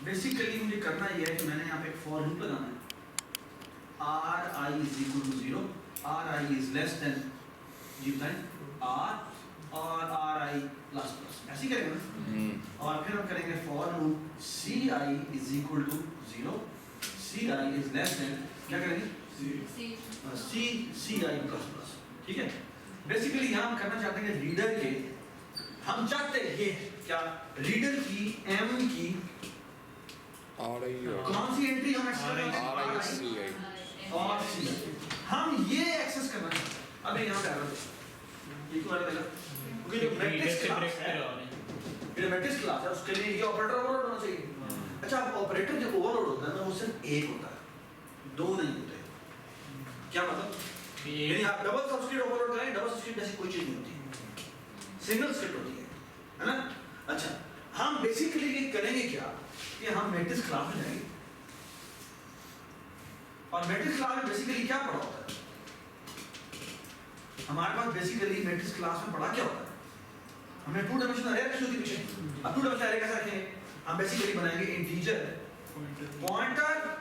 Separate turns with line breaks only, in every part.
Basically मुझे करना ये है कि मैंने यहाँ पे एक फॉर लूप लगाना है R I is equal to 0, R I is less than जी बताएं आर और आर आई प्लस प्लस, ऐसे ही करेंगे ना। और फिर हम करेंगे for loop C I is equal to 0, C I is less than क्या करेंगे सी आई प्लस प्लस, ठीक है। बेसिकली यहाँ हम करना चाहते हैं कि रीडर के हम चाहते हैं ये क्या रीडर की एम की कौन सी एंट्री हम एक्सेस करना चाहते हैं और सी, हम ये एक्सेस करना चाहते हैं। अभी यहाँ पे आ रहा है ये क्यों आ रहा है क्योंकि जो मैट्रिक्स क्लास है उसके लिए ये ऑपरेटर ओवरलोड होना चाहिए। अच्छा अब ऑपरेटर जो ओवरलोड होता है ना वो सिर्फ एक होता है, दो नहीं होते। क्या मतलब यानी आप डबल सब्स्क्रिप्ट ओवरलोड करें, डबल सब्स्क्रिप्ट जैसी कोई चीज नहीं होती, सिंगल स्क्रिप्ट होती है ना। अच्छा हम बेसिकली ये करेंगे क्या कि हम मैट्रिक्स क्लास में जाएंगे और मैट्रिक्स क्लास में बेसिकली क्या पढ़ा होता है हमारे पास बेसिकली मैट्रिक्स क्लास में पढ़ा क्या होता है हमने टू डायमेंशनल अरे रखी होती पीछे। अब टू डायमेंशनल अरे कैसे रखेंगे हम बेसिकली बनाएंगे इंटीजर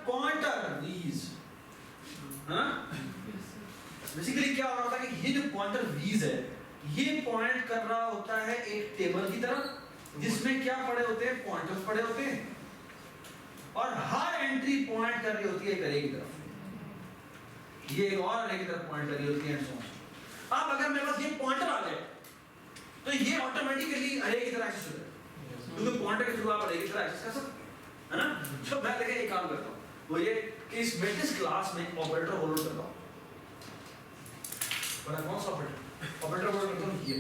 पॉइंटर वीज, हाँ बेसिकली क्या हो रहा होता है कि ये जो पॉइंटर वीज है ये पॉइंट कर रहा होता है एक टेबल की तरफ जिसमें क्या पड़े होते हैं पॉइंटर्स पड़े होते हैं और हर एंट्री पॉइंट कर रही होती है एक अरे की तरफ, ये एक और अरे की तरफ पॉइंट कर रही होती है एंड सो ऑन। अब अगर मेरे पास ये पॉइंटर आ जाए तो ये ऑटोमेटिकली अरे की तरह एक्सेस हो जाए क्योंकि पॉइंटर के थ्रू आप अरे की तरह एक्सेस कर सकते हैं ना। तो मैं देखिए एक काम करता हूं वो ये कि इस मैट्रिक्स क्लास में ऑपरेटर ओवरलोड करता हूं। बड़ा कौन सा ऑपरेटर ओवरलोड करता हूं ये,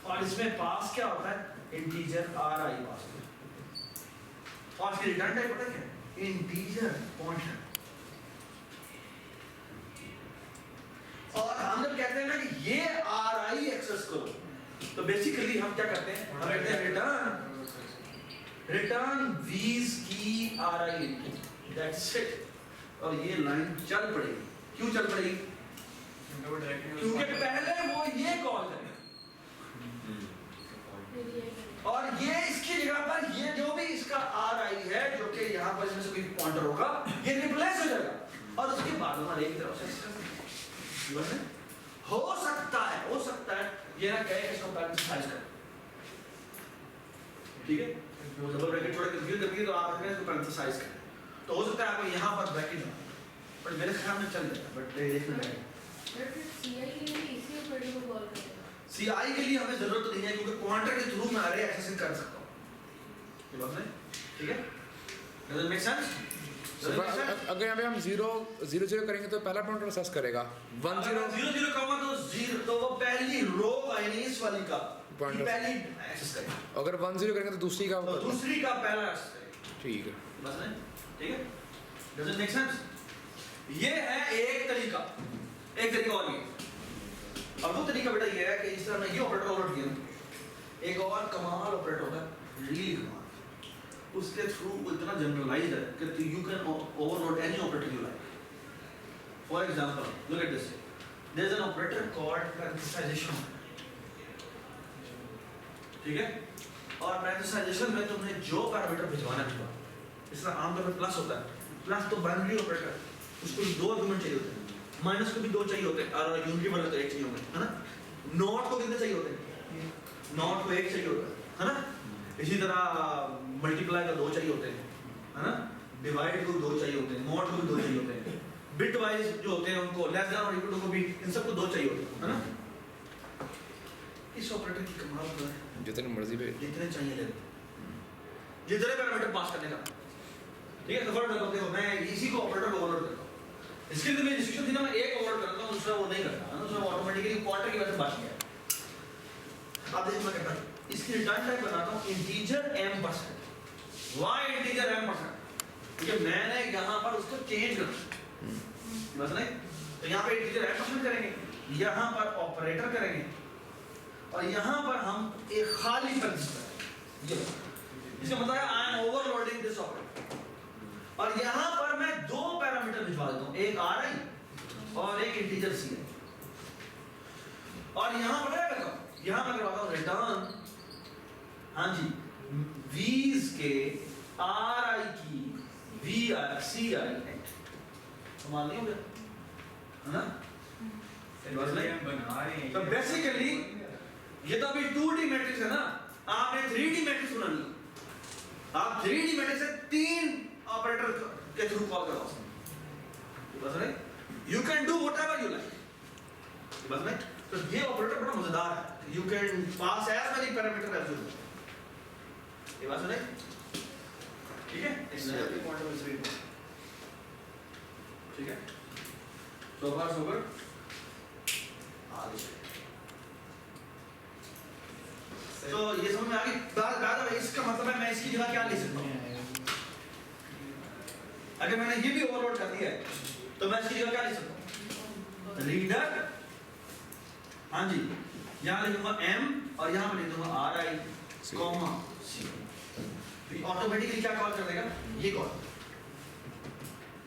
और इसमें पास क्या होता है इंटीजर आर आई पास होता है और इसकी रिटर्न टाइप पता है क्या इंटीजर पॉइंटर। और हम जब कहते हैं ना कि ये आर आई एक्सेस करो तो बेसिकली हम क्या करते हैं हम कहते हैं रिटर्न वीज की are I into that's it. और ये लाइन चल पड़ेगी, क्यों चल पड़ेगी क्योंकि पहले वो ये कॉल करेगा और ये इसकी जगह पर ये जो भी इसका आर आई है जो कि यहाँ पर इसमें से कोई पॉइंटर होगा ये रिप्लेस हो जाएगा और उसके बाद हमारे एक तरफ से हो सकता है ये ना कहे इसको पैरेंथेसाइज कर, ठीक है वो डबल ब्रैकेट थोड़ा कंफ्यूज करके तो आप इसको पैरेंथेसाइज करें तो हो सकता है आपको यहाँ पर ब्रैकेट हो बट मेरे ख्याल में चल जाएगा बट देखना पड़ेगा। सीआई के लिए हमें जरूरत नहीं है क्योंकि पॉइंटर के थ्रू मैं अरे एक्सेस कर सकता हूं, ये बात नहीं ठीक है। Does it make sense?
अगर यहाँ पे हम 0 करेंगे तो पहला पॉइंटर एक्सेस करेगा 1 0
0 कमा तो 0 तो वो पहली रो आएगी इस वाली का पहली एक्सेस करेगा।
अगर 1 0 करेंगे तो दूसरी का
पहला एक्सेस करेगा,
ठीक है
बस नहीं ठीक है। Does it make sense? ये है एक तरीका और ये अब वो तरीका बेटा ये है कि इस तरह मैं ये ऑपरेटर ओवरलोड किया एक और कमाल ऑपरेटर होता है रियली कमाल, उसके थ्रू वो इतना जनरलाइज्ड है कि you can overload any operator you like. For example look at this, there is an operator called parenthesisation, ठीक है। और पैरेंथेसाइजेशन में तुमने जो पैरामीटर भिजवाना है इस तरह आमतौर पर प्लस होता है, प्लस तो बाइनरी ऑपरेटर उसको दो आर्गुमेंट चाहिए होते हैं, माइनस को भी दो चाहिए होते हैं और यूनिटी वाले तो एक चाहिए होते हैं है ना। नॉट को कितने चाहिए होते हैं नॉट को एक चाहिए होता है ना। इसी तरह मल्टीप्लाई का दो चाहिए होते हैं है ना, डिवाइड को दो चाहिए होते हैं, मॉड को भी दो चाहिए होते हैं, बिट वाइज जो होते हैं उनको लेस देन और इक्वल टू को भी इन सबको दो चाहिए होते हैं है ना। इस ऑपरेटर की कमाल है
जितने मर्जी पे
जितने चाहिए ले जितने पैरामीटर पास करने का, ठीक है। तो फॉर एग्जांपल देखो मैं इसी को ऑपरेटर को ओवरलोड करता हूं, इसके लिए मेरी इंस्ट्रक्शन थी ना मैं एक ओवरलोड करता हूं दूसरा वो नहीं करता है ना, दूसरा ऑटोमेटिकली पॉइंटर की वजह से बच गया। अब देखो मैं करता हूं इसकी रिटर्न टाइप बनाता हूं integer m%। Why integer m%? क्योंकि मैंने यहां पर उसको चेंज करना बस नहीं, तो यहां पे इंटीजर m% करेंगे, यहां पर ऑपरेटर करेंगे और यहां पर हम एक खाली पैरेंथेसिस ये इसका मतलब है I am overloading this operator. और यहां पर मैं दो पैरामीटर भिजवा देता हूं, एक RI और एक इंटीजर CI। और यहां पर क्या करता हूं, यहां मैं करवाता हूं रिटर्न हाँ जी वीज के आर आई की वी आई सी आई समान नहीं हो गया है ना?
बना रहे हैं
तो बेसिकली ये तो अभी 2D मैट्रिक्स है ना, आपने 3D मैट्रिक्स बनानी है। आप 3D मैट्रिक्स से 3 ऑपरेटर के थ्रू कॉल करो बस नहीं, you can do whatever you like बस नहीं। तो ये ऑपरेटर बड़ा मजेदार है, you can pass as many parameter as you, ये बात सुने ठीक है? इसलिए पॉइंट ऑफ व्यू ठीक है, सो फार सो गुड। आगे तो ये समझ में आ गई बात। इसका मतलब है मैं इसकी जगह क्या ले सकता हूँ? अगर मैंने ये भी ओवरलोड कर दिया है तो मैं इसकी जगह क्या ले सकता हूँ? रीडर, हाँ जी, यहाँ लिख दूंगा m और यहाँ पर लिख दूंगा R I comma C, automatically क्या कॉल कर देगा? ये कॉल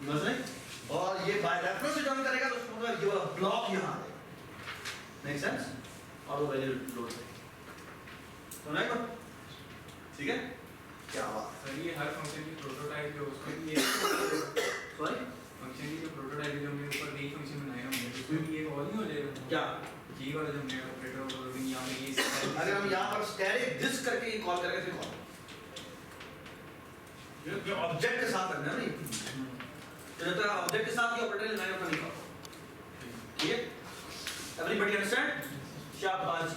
बस नहीं, और ये बाय रेफरेंस से जॉइन करेगा तो उसका मतलब ये वाला ब्लॉक यहाँ आएगा। Make sense? और वो वैल्यू लोड समझ गए? ठीक है, क्या बात
सर ये हर फंक्शन की प्रोटोटाइप जो उसमें भी
सॉरी
फंक्शन की जो प्रोटोटाइप जो हमने ऊपर नई फंक्शन बनाए होंगे उसमें भी ये कॉल नहीं हो जाएगा
क्या?
जी वाला जो हमने ऑपरेटर और यहाँ पे ये
अगर हम यहाँ पर स्टैटिक दिस करके ये कॉल करेंगे फिर कॉल जो ऑब्जेक्ट के साथ करना है ना, तो जब तक ऑब्जेक्ट के साथ ये ऑपरेटर लगाएंगे तो नहीं कॉल। ठीक है, एवरीबॉडी अंडरस्टैंड? शाबाश,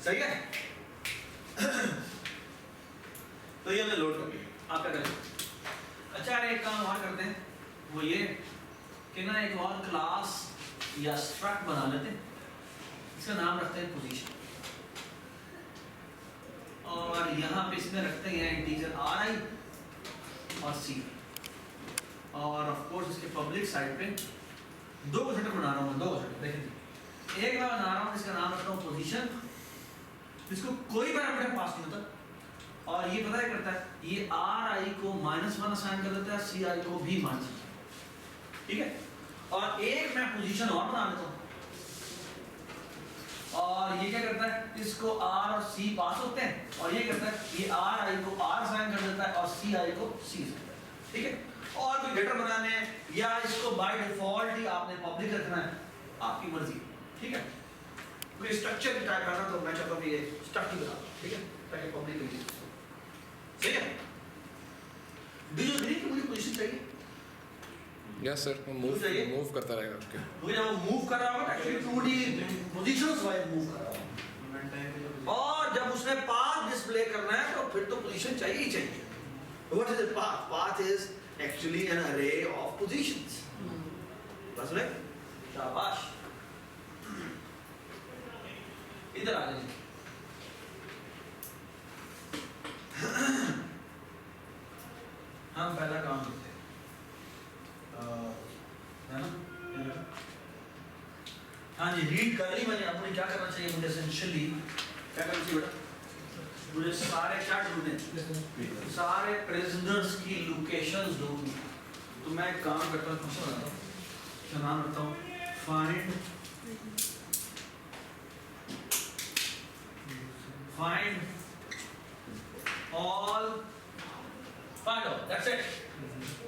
सही है। तो ये हमने लोड कर दिया, आप क्या करें? अच्छा यार एक काम और करते हैं, वो ये कि ना एक और क्लास या स्ट्रक्ट बना लेते हैं, इसका नाम रखते हैं पोजीशन, और यहाँ पे इसमें रखते हैं इंटीजर आर आई और सी, और ऑफ कोर्स इसके पब्लिक साइड पे दो कंस्ट्रक्टर बना रहा हूँ, दो कंस्ट्रक्टर देखें। एक मैं बना रहा हूँ इसका नाम रखता हूँ पोजीशन, जिसको कोई पैरामीटर पास नहीं होता, और ये पता है करता है ये आर आई को -1 असाइन कर देता है, सी आई को भी -1, ठीक है। और एक मैं पोजीशन और बना लेता हूँ, और ये क्या करता है इसको आर और सी पास होते हैं, और ये करता है ये आर आई को आर असाइन कर देता है और सी आई को सी असाइन करता है, ठीक है। और कोई गेटर बनाने हैं या इसको बाय डिफॉल्ट ही आपने पब्लिक रखना है, आपकी मर्जी, ठीक है। कोई स्ट्रक्चर की टाइप करना तो मैं चाहता हूँ ये स्ट्रक्चर बना, ठीक है, ताकि पब्लिक रखे, सही है। डू यू एग्री कि मुझे पोजीशन चाहिए?
यस सर, वो मूव करता रहेगा उसके।
मुझे जब मूव कर रहा होगा actually 2D positions wise move कर रहा होगा, और जब उसने पाथ डिस्प्ले करना है तो फिर तो पोजीशन चाहिए ही चाहिए। What is the path? Path is actually an अरे ऑफ पोजीशंस, बस नहीं, शाबाश। इधर आ जाइए, हम पहला काम करते हैं, है ना? हाँ जी, रीड कर ली मैंने। अब मुझे क्या करना चाहिए? मुझे एसेंशियली क्या करना चाहिए बेटा? मुझे सारे क्या ढूंढने, सारे प्रिजनर्स की लोकेशंस ढूंढनी। तो मैं एक काम करता हूँ, क्या नाम रखता हूँ, find all, that's it,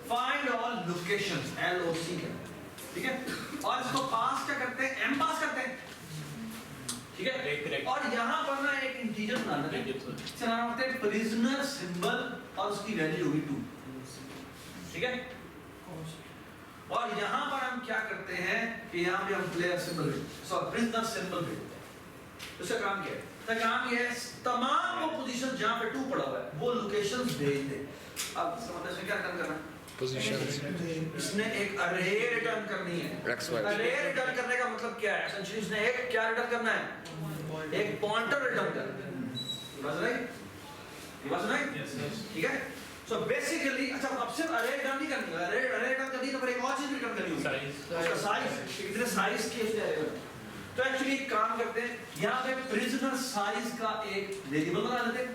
find all locations, LOC, ठीक है। और इसको पास क्या करते हैं? M पास करते हैं, ठीक है। और यहाँ पर ना एक इंटीजर बना लेते हैं, इसका नाम होता है प्रिजनर सिंबल, और उसकी वैल्यू होगी 2, ठीक है। और यहाँ पर हम क्या करते हैं कि यहाँ पे हम player symbol, sorry prisoner symbol भेजते हैं। उसका काम क्या है? तो काम ये है तमाम वो पोजीशन जहाँ पे 2 पड़ा हुआ है वो लोकेशंस भेज दे। अब इसका मतलब इसमें क्या रिटर्न करना है?
पोजीशंस।
इसने एक अरे रिटर्न करनी है। अरे रिटर्न करने का मतलब क्या है? एसेंशियली इसने एक क्या रिटर्न करना है? एक पॉइंटर रिटर्न करना है, बस नहीं, बस नहीं, ठीक है। सो बेसिकली अच्छा, अब सिर्फ अरे रिटर्न नहीं करनी है, अरे रिटर्न करनी है तो फिर एक और चीज रिटर्न करनी होगी, उसका साइज, कितने साइज की उसने अरे। तो एक्चुअली काम करते हैं, यहाँ पे प्रिजनर साइज का एक वेरिएबल बना लेते हैं,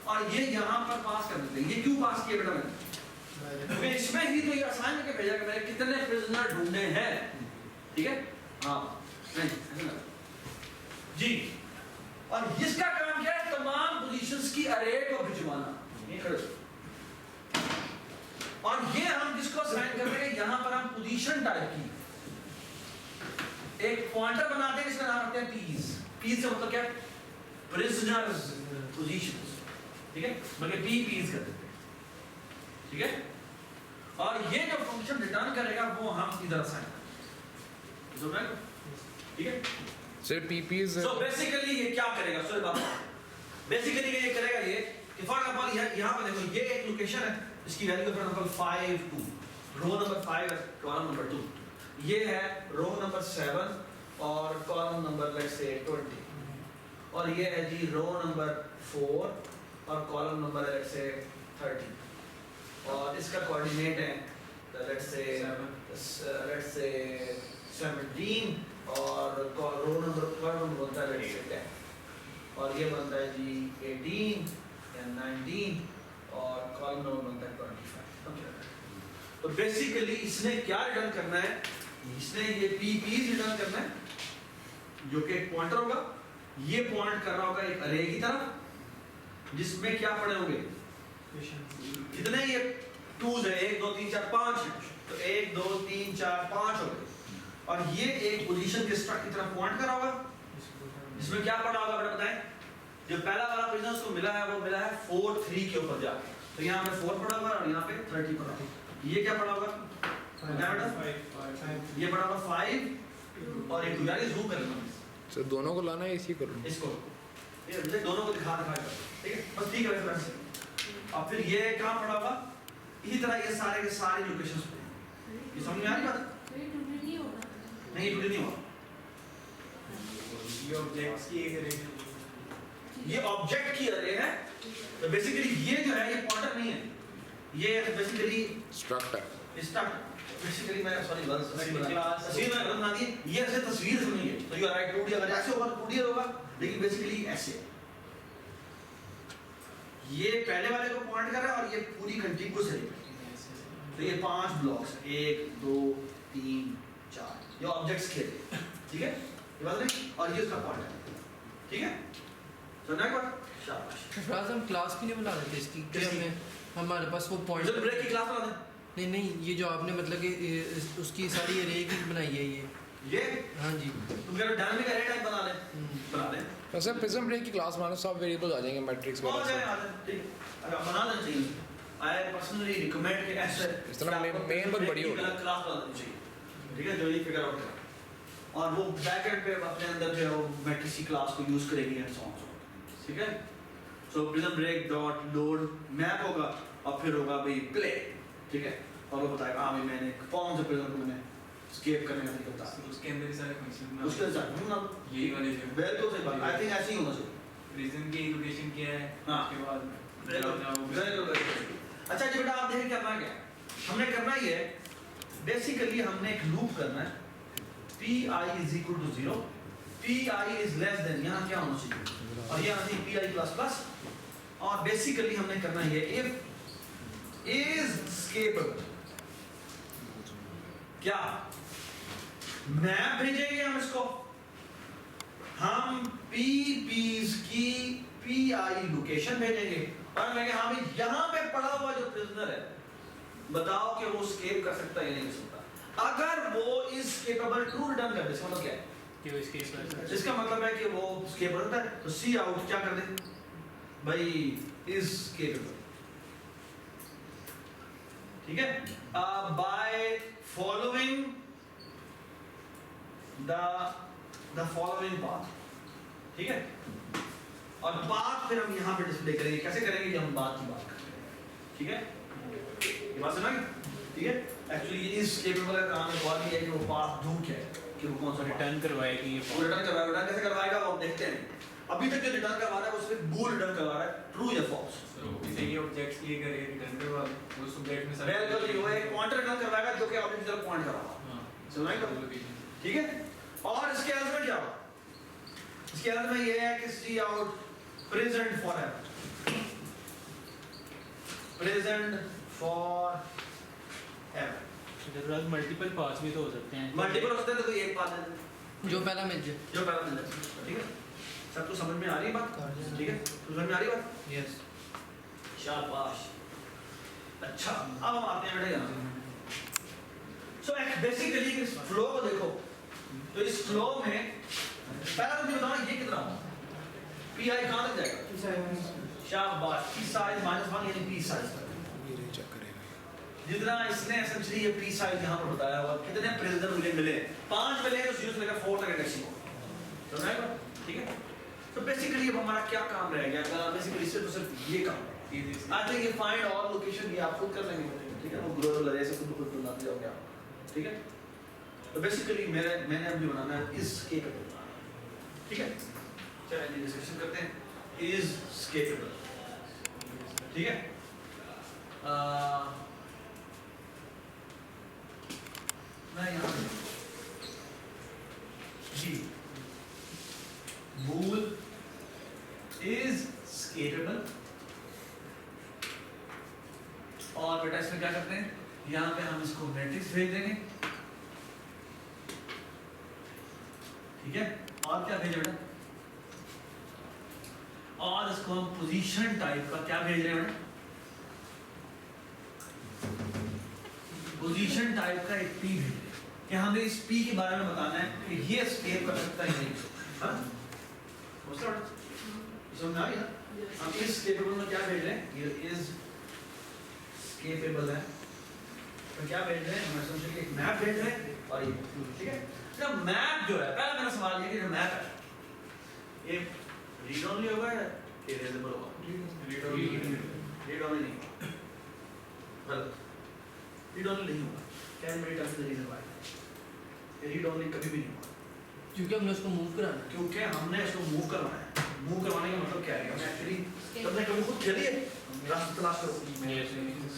और ये यहाँ पर पास कर देते हैं। ये क्यों पास किया बेटा मैंने? क्योंकि इसमें ही तो ये असाइन करके भेजा कि मैंने कितने प्रिजनर ढूंढे हैं, ठीक है। हाँ नहीं जी, और इसका काम क्या है? तमाम पोजीशंस की अरे को भिजवाना। एक पॉइंटर बनाते हैं जिसका नाम रखते हैं पीस। पीस से मतलब क्या? प्रिजनर्स पोजीशंस, ठीक है, बल्कि पीस कर देते हैं, ठीक है। और ये जो फंक्शन रिटर्न करेगा वो हम इधर असाइन करेंगे, समझ रहे हो? ठीक है।
सर पीपीज
सो बेसिकली ये क्या करेगा? सॉरी बात, बेसिकली ये करेगा ये कि फॉर एग्जांपल यहाँ पे देखो ये एक लोकेशन है, इसकी value for example 5 2, row number 5 है, कॉलम नंबर 2, ये है रो नंबर 7 और कॉलम नंबर लेट्स से 20, और ये है जी रो नंबर 4 और कॉलम नंबर लेट्स से 30, और इसका कोऑर्डिनेट है लेट्स से 17 और रो नंबर कॉलम बनता है लेट्स से 10, और ये बनता है जी 18 या 19 और कॉलम नंबर बनता है 25। तो बेसिकली इसने क्या रिटर्न करना है? इसने ये पीपीज रिटर्न करना है, जो कि एक पॉइंटर होगा, ये पॉइंट कर रहा होगा एक अरे की तरफ जिसमें क्या पड़े होंगे, कितने ये टूज है, 1 2 3 4 5 है, तो 1 2 3 4 5 हो गए, और ये एक पोजीशन के स्ट्रक्ट की तरफ पॉइंट कर रहा होगा, इसमें क्या पड़ा होगा बेटा बताएं? जो पहला वाला प्रिजनर्स को मिला है वो मिला है 4 3 के ऊपर जाके, तो यहाँ पे 4 पड़ा होगा और यहाँ पे 30 पड़ा होगा, ये क्या पड़ा होगा? ये पड़ा होगा 5 और एक यार जूम कर लेना
सर, दोनों को लाना है इसी करूँ
इसको, ये मुझे दोनों को दिखा ठीक है, बस ठीक है वैसे। और फिर ये कहाँ पड़ा होगा? इसी तरह ये सारे के सारे लोकेशंस पे, ये समझ में आ रही बात? नहीं टूटे नहीं हुआ,
ये ऑब्जेक्ट्स की एक अरे,
ये ऑब्जेक्ट की अरे है, तो बेसिकली ये जो है ये पॉइंटर नहीं है, ये बेसिकली
स्ट्रक्ट है।
स्ट्रक्ट, बेसिकली मैं सॉरी तस्वीर में बना दी, ये ऐसे तस्वीर से नहीं है, तो यू आर राइट, 2D अगर ऐसे होगा तो 2D होगा, लेकिन बेसिकली ऐसे ये पहले वाले को पॉइंट कर रहा है और ये पूरी कंटिन्यूअस है, तो ये 5 ब्लॉक्स, 1 2 3 4, ये ऑब्जेक्ट्स के, ठीक है, ये बात नहीं, और ये उसका पॉइंट है, ठीक है। तो नेक्स्ट बात, शाबाश।
राज हम क्लास क्यों नहीं बना देते इसकी? कि
किसकी?
हमें हमारे पास वो पॉइंट
जब ब्रेक की क्लास बना दें,
नहीं नहीं, ये जो आपने मतलब कि उसकी सारी अरे की बनाई है
ये
हाँ जी,
तुम कह रहे हो डायनामिक अरे टाइप बना लें, बना लें,
वैसे प्रिज्म ब्रेक की क्लास बनाना सब वेरिएबल्स आ जाएंगे मैट्रिक्स
आ
वगैरह
जाए
से।
आ जाए, ठीक, अगर बना देना चाहिए। आई पर्सनली रिकमेंड कि ऐसे
इस तरह मेन बहुत बड़ी होगी,
क्लास बना देनी चाहिए, ठीक है, जो ये फिगर आउट करे, और वो बैकएंड पे अपने अंदर जो है वो मैट्रिक्स की क्लास को यूज करेगी एंड सो ऑन, ठीक है। So prism break dot load map होगा और फिर होगा भाई प्ले, ठीक है, और वो बताएगा हाँ भाई मैंने कौन से प्रिज्म को मैंने स्केप करने का तरीका बता,
उसके अंदर ही सारे फंक्शन बना
उसके साथ हम ना
यही वाले जो
बिल्कुल सही बात, आई थिंक ऐसे ही होना चाहिए।
प्रिजन की लोकेशन क्या है,
हाँ।
उसके बाद
बिल्कुल। अच्छा जी बेटा आप देखें करना क्या है, हमने करना ही है बेसिकली हमने एक लूप करना है, pi is equal to 0, pi is less than, यहाँ क्या होना चाहिए, और यहाँ से pi plus plus, और बेसिकली हमने करना है if is escapable, क्या मैप भेजेंगे हम इसको, हम p's की pi लोकेशन भेजेंगे और कहेंगे हाँ भाई यहाँ पे पड़ा हुआ जो प्रिजनर है बताओ कि वो स्केप कर सकता है या नहीं कर सकता। अगर वो इज केपेबल टू रिटर्न कर दे, इसका मतलब क्या है?
कि वो इसके इस
इसका मतलब है कि वो स्केप करता है, तो सी आउट क्या कर दे भाई इज केपेबल, ठीक है, by following the following path, ठीक है, और बात फिर हम यहाँ पे डिस्प्ले करेंगे, कैसे करेंगे जब हम बात की बात करेंगे, ठीक है, ये बात समझ, ठीक है। एक्चुअली इस केपेबल का काम एक और भी है कि वो पाथ ढूंढ के कि वो कौन सा
रिटर्न करवाएगी, ये
वो रिटर्न करवाएगा, रिटर्न कैसे करवाएगा वो हम देखते हैं। अभी तक जो रिटर्न करवा रहा है वो सिर्फ बूल रिटर्न करवा रहा है, ट्रू या फॉल्स।
इसे ये ऑब्जेक्ट्स लिए करे रिटर्न करवा वो सब्जेक्ट में सारे
बिल्कुल वो एक पॉइंटर रिटर्न करवाएगा जो कि ऑब्जेक्ट की तरफ पॉइंट कर रहा है,
हां
समझ आया
लोकेशन,
ठीक है। और इसके अंदर में क्या होगा, इसके अंदर में ये है कि cout present forever, present forever,
जरूरत मल्टीपल पाथ्स भी तो हो सकते हैं,
मल्टीपल हो सकते हैं तो कोई एक पाथ है
जो पहला मिल जाए,
जो पहला मिल जाए, ठीक है। सब तो समझ में आ रही है बात, ठीक है, तो समझ में आ रही है बात,
यस।
शाबाश। अच्छा अब हम आते हैं बेटा यहाँ, सो बेसिकली इस फ्लो को देखो, तो इस फ्लो में पहला तो मुझे बताओ ये कितना होगा पी आई कहाँ तक जाएगा शाबाश पी साइज -1 यानी पी साइज तक
ये चेक करेगा
जितना इसने एसेंशियली ये पी साइज यहाँ पर बताया हुआ कितने प्रिजनर मुझे मिले 5 मिले तो 0 से लेकर 4 तक इंडेक्सिंग होगा समझ आएगा ठीक है तो बेसिकली अब हमारा क्या काम रह गया बेसिकली इससे तो सिर्फ ये काम आई थिंक ये फाइंड ऑल लोकेशन ये आप खुद कर लेंगे ठीक है वो ग्लोबल अरे से खुद बनाते जाओगे आप ठीक है तो बेसिकली मैंने अभी बनाना है इस केपेबल ठीक है चलिए डिस्कशन करते हैं इज स्केपेबल ठीक है मैं यहाँ जी bool is scalable और बेटा इसमें क्या करते हैं यहाँ पे हम इसको मैट्रिक्स भेज देंगे ठीक है और क्या भेजे बेटा और इसको हम पोजीशन टाइप का क्या भेज रहे हैं बेटा पोजीशन टाइप का एक पी भेज रहे हैं कि हमें इस पी के बारे में बताना है कि ये स्केप कर सकता है नहीं हाँ समझ आ गया हम इस केपेबल में क्या भेज रहे हैं ये इज स्केपेबल है तो क्या भेज रहे हैं हम एसेंशियली एक मैप भेज रहे हैं और ये ठीक है जब मैप जो है पहला मेरा सवाल ये कि जो मैप है ये रीड ओनली होगा या इरेजेबल होगा रीड ओनली नहीं होगा गलत रीड ओनली नहीं होगा can be tell the reason why read only कभी भी नहीं होगा
क्योंकि हमने उसको मूव कराना है
क्योंकि हमने इसको मूव करवाना है मूव करवाने का मतलब क्या है हमने एक्चुअली तुमने कभी खुद खेली है रास्ता तलाश करो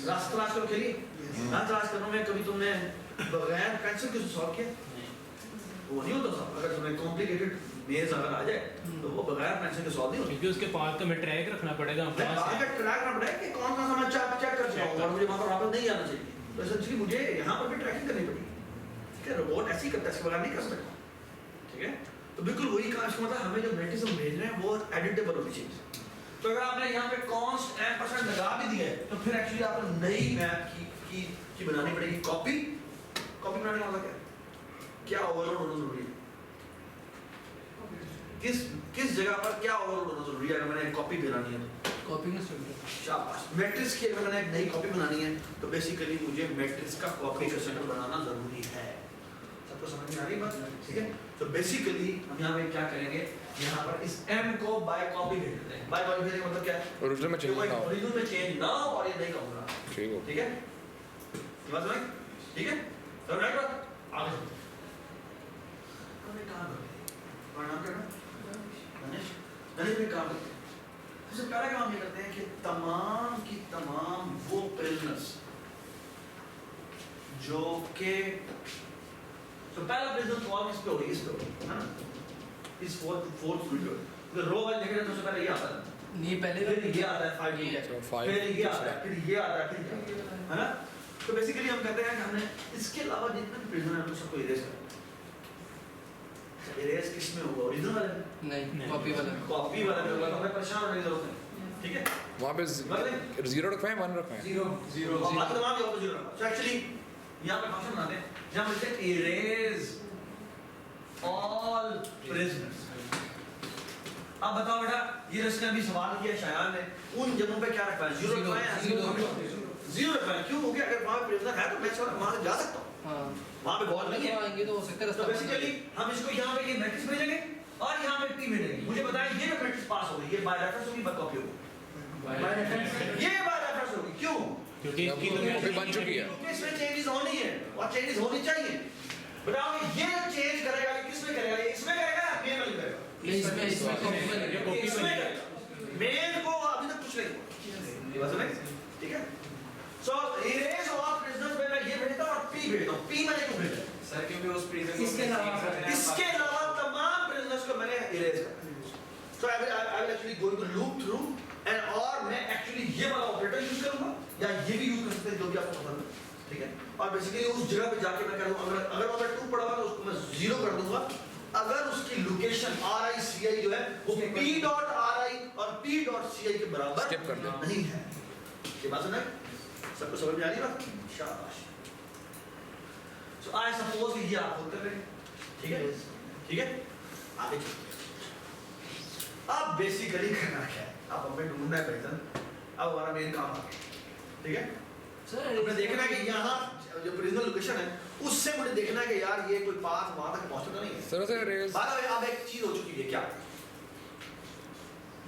रास्ता तलाश करो खेली रास्ता तलाश करने में कभी तुमने बगैर पेंसिल के सॉल्व किया वो नहीं होता सब अगर तुम्हें कॉम्प्लिकेटेड मेज अगर आ जाए तो वो बगैर पेंसिल के सॉल्व नहीं होता
क्योंकि उसके पास तो हमें ट्रैक रखना पड़ेगा
आगे ट्रैक रखना पड़ेगा कि कौन सा मैं चेक कर सकता हूं और मुझे वहां पर वापस नहीं आना चाहिए तो एसेंशियली मुझे यहां पर भी ट्रैकिंग करनी पड़ेगी ठीक है रोबोट ऐसे ही करता है इसके बगैर नहीं कर सकता ठीक है तो बिल्कुल वही काम इसका मतलब हमें जो मैट्रिक्स हम भेज रहे हैं वो एडिटेबल होनी चाहिए तो अगर आपने यहाँ पे कॉन्स्ट एम्परसेंड लगा भी दिया है तो फिर एक्चुअली आपको नई मैप की बनानी पड़ेगी कॉपी बनाने का मतलब क्या ओवरलोड होना जरूरी है किस जगह पर क्या ओवरलोड होना जरूरी है अगर मैंने कॉपी बनानी है तो
कॉपी में सेंटर
शाबाश मैट्रिक्स की अगर मैंने एक नई कॉपी बनानी है तो बेसिकली मुझे मैट्रिक्स का कॉपी का सेंटर बनाना जरूरी है सबको समझ में आ रही बात ठीक है तो बेसिकली हम यहाँ पे क्या करेंगे यहाँ पर इस m को बाय कॉपी भेज देते हैं बाय कॉपी भेजने का मतलब क्या है
ओरिजिनल में चेंज ना हो
ओरिजिनल में चेंज ना हो और ये नहीं कहूँगा
ठीक हो
ठीक है ये बात समझ ठीक है तो राइट बात आगे हमें काम करते हैं नाम करना गणेश में काम करते हैं सबसे पहला काम ये करते हैं कि तमाम की तमाम वो प्रिजनर्स जो के तो पहला प्रिजनर फॉर्म इस पे होगी इस पे होगी है ना इस फोर्थ वीडियो तो रो वाले देख रहे हैं तो सबसे पहले ये आता है
नहीं पहले
फिर ये आता है 5
तो
फिर ये आता है फिर ये आता है फिर ये आता है ना तो बेसिकली हम कहते हैं कि हमने इसके अलावा जितने भी प्रिजनर हैं उन सबको इरेज करना इरेज किस में होगा ओरिजिनल वाले में
नहीं कॉपी वाला में
कॉपी वाले में होगा तो हमें परेशान होने की जरूरत नहीं ठीक है
वहाँ पे 0 रखवाएं 1 रखवाएं
जीरो बात तमाम ये जीरो तो एक्चुअली यहाँ पे फंक्शन बनाते हैं जहाँ हम लिखते हैं इरेज ऑल प्रिजनर्स अब बताओ बेटा ये जिसने अभी सवाल किया शायान ने उन जगहों पे क्या रखा है जीरो रखा है जीरो रखा है क्यों क्योंकि अगर वहाँ प्रिजनर है तो मैं वहाँ से जा सकता हूँ
हाँ
वहाँ पे बहुत नहीं है
आएंगे तो हो सकता है
तो
रास्ता
बेसिकली हम इसको यहाँ पे ये मैट्रिक्स भेजेंगे और यहाँ पे पी भेजेंगे मुझे बताएं ये मैट्रिक्स पास होगी ये बाय रेफरेंस होगी बाय कॉपी होगी ये बाय रेफरेंस होगी क्यों
क्योंकि इसकी तो
कॉपी बन चुकी है
क्योंकि इसमें चेंजेस होनी है और चेंजेस होनी चाहिए बताओ ये चेंज करेगा कि किसमें करेगा ये इसमें करेगा या मेन में करेगा
नहीं इसमें कॉपी में
ये इसमें करेगा मेन को अभी तक कुछ नहीं हुआ ये बात समझ ठीक है सो इरेज ऑल प्रिजनर्स में मैं ये भेजता हूं और पी भेजता हूं पी मैंने क्यों भेजा
सर क्योंकि उस प्रिजन
इसके अलावा तमाम प्रिजनर्स को मैंने इरेज कर so I will actually going to loop through end और मैं एक्चुअली ये वाला ऑपरेटर यूज करूंगा या ये भी यूज कर सकते हैं जो भी आपको पसंद है ठीक है और बेसिकली उस जगह पे जाके मैं करूंगा अगर वहां पे 2 पड़ा हुआ तो उसको मैं 0 कर दूंगा अगर उसकी लोकेशन RICI जो है वो P.RI और P.CI के बराबर
स्किप कर दो
नहीं है ये बात सुना सबको समझ में आ रही है बात शाबाश सो आई सपोज कि ये आप खुद कर रहे हैं ठीक है, ठीक है, आगे चलते हैं। अब बेसिकली करना क्या है, अब हमें ढूंढना है पैटर्न। अब हमारा मेन काम आ गया, ठीक है।
सर
हमें देखना है कि यहाँ जो प्रिजनल लोकेशन है उससे मुझे देखना है कि यार ये कोई पाथ वहां तक पहुंचता नहीं है।
सर से रेस
बाद में अब एक चीज हो चुकी है, क्या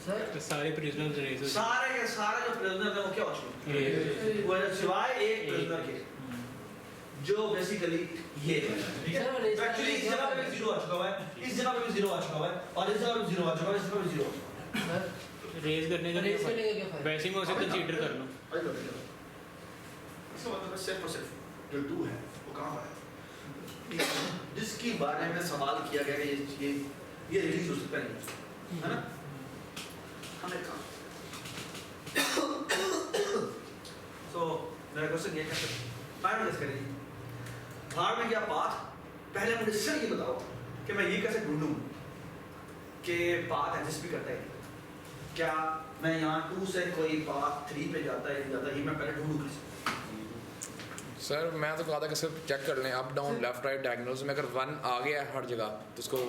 सर
तो सारे प्रिजनर्स रेज
सारे के सारे जो प्रिजनर है वो क्या हो चुके
ये
हैं, वो सिवाय एक प्रिजनर के जो बेसिकली ये है, ठीक है।
Sir,
तो एक्चुअली इस जगह पे भी जीरो आ चुका है, इस जगह पे भी जीरो आ चुका है, और इस जगह पे जीरो आ चुका है, इस जगह पे जीरो आ चुका है।
सर
रेज करने का
रेस करने का क्या फायदा?
वैसे ही मैं उसे कंसीडर कर लूं।
अरे लो, लो। इसका मतलब है सिर्फ और सिर्फ जो टू है वो कहाँ पर है, जिसकी बारे में सवाल किया गया कि ये रिलीज हो सकता है ना। हमें कहा सो मेरा क्वेश्चन ये है, फाइनल डिस्कस करेंगे भाड़ में क्या पाथ। पहले मुझे सिर्फ ये बताओ कि मैं ये कैसे ढूंढूं कि पाथ एग्जिस्ट भी करता है, क्या मैं यहाँ 2 से कोई पाथ 3 पे जाता है ये मैं पहले ढूंढूं कैसे।
सर मैं तो कहा था कि सिर्फ चेक कर लें up down left right diagonals में, अगर 1 आ गया है हर जगह तो उसको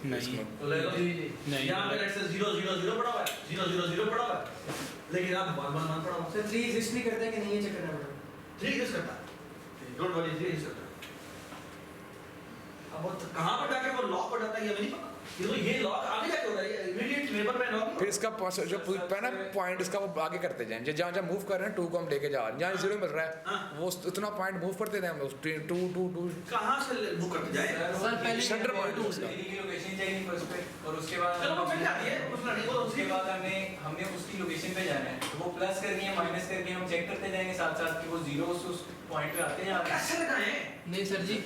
नहीं
तो ले लो,
जी जी
नहीं
यहाँ पे लेट्स से 0 0 0 पड़ा हुआ है, 0 0 0 पड़ा हुआ है, लेकिन आप 1 1 1 पड़ा हुआ है।
सर 3 एग्जिस्ट नहीं करता है कि नहीं, ये चेक करना पड़ेगा।
3 एग्जिस्ट करता है, डोंट वरी 3 एग्जिस्ट करता है। अब वो कहाँ पर जाके वो लॉक हो जाता है ये हमें नहीं पता, ये तो ये लॉक आगे जाके होता है, इमीडिएट लेबर में लॉक।
फिर इसका जो पहला पॉइंट इसका वो आगे करते जाएं, जहाँ जहाँ मूव कर रहे हैं 2 को हम लेके जा रहे हैं, जहाँ 0 मिल रहा है वो उतना पॉइंट मूव करते जाएं हम लोग 2 2 2
कहाँ से बुक करते जाए।
सर पहले
सेंटर पॉइंट उसका
की लोकेशन चाहिए फर्स्ट पे, और उसके बाद
चलो वो मिल जाती है, उसमें नहीं वो
उसके बाद हमने उसकी लोकेशन पे जाना है, तो वो प्लस करके या माइनस करके हम चेक करते जाएंगे साथ साथ कि वो जीरो उस पॉइंट पे आते हैं।
कैसे लगाए
नहीं सर जी,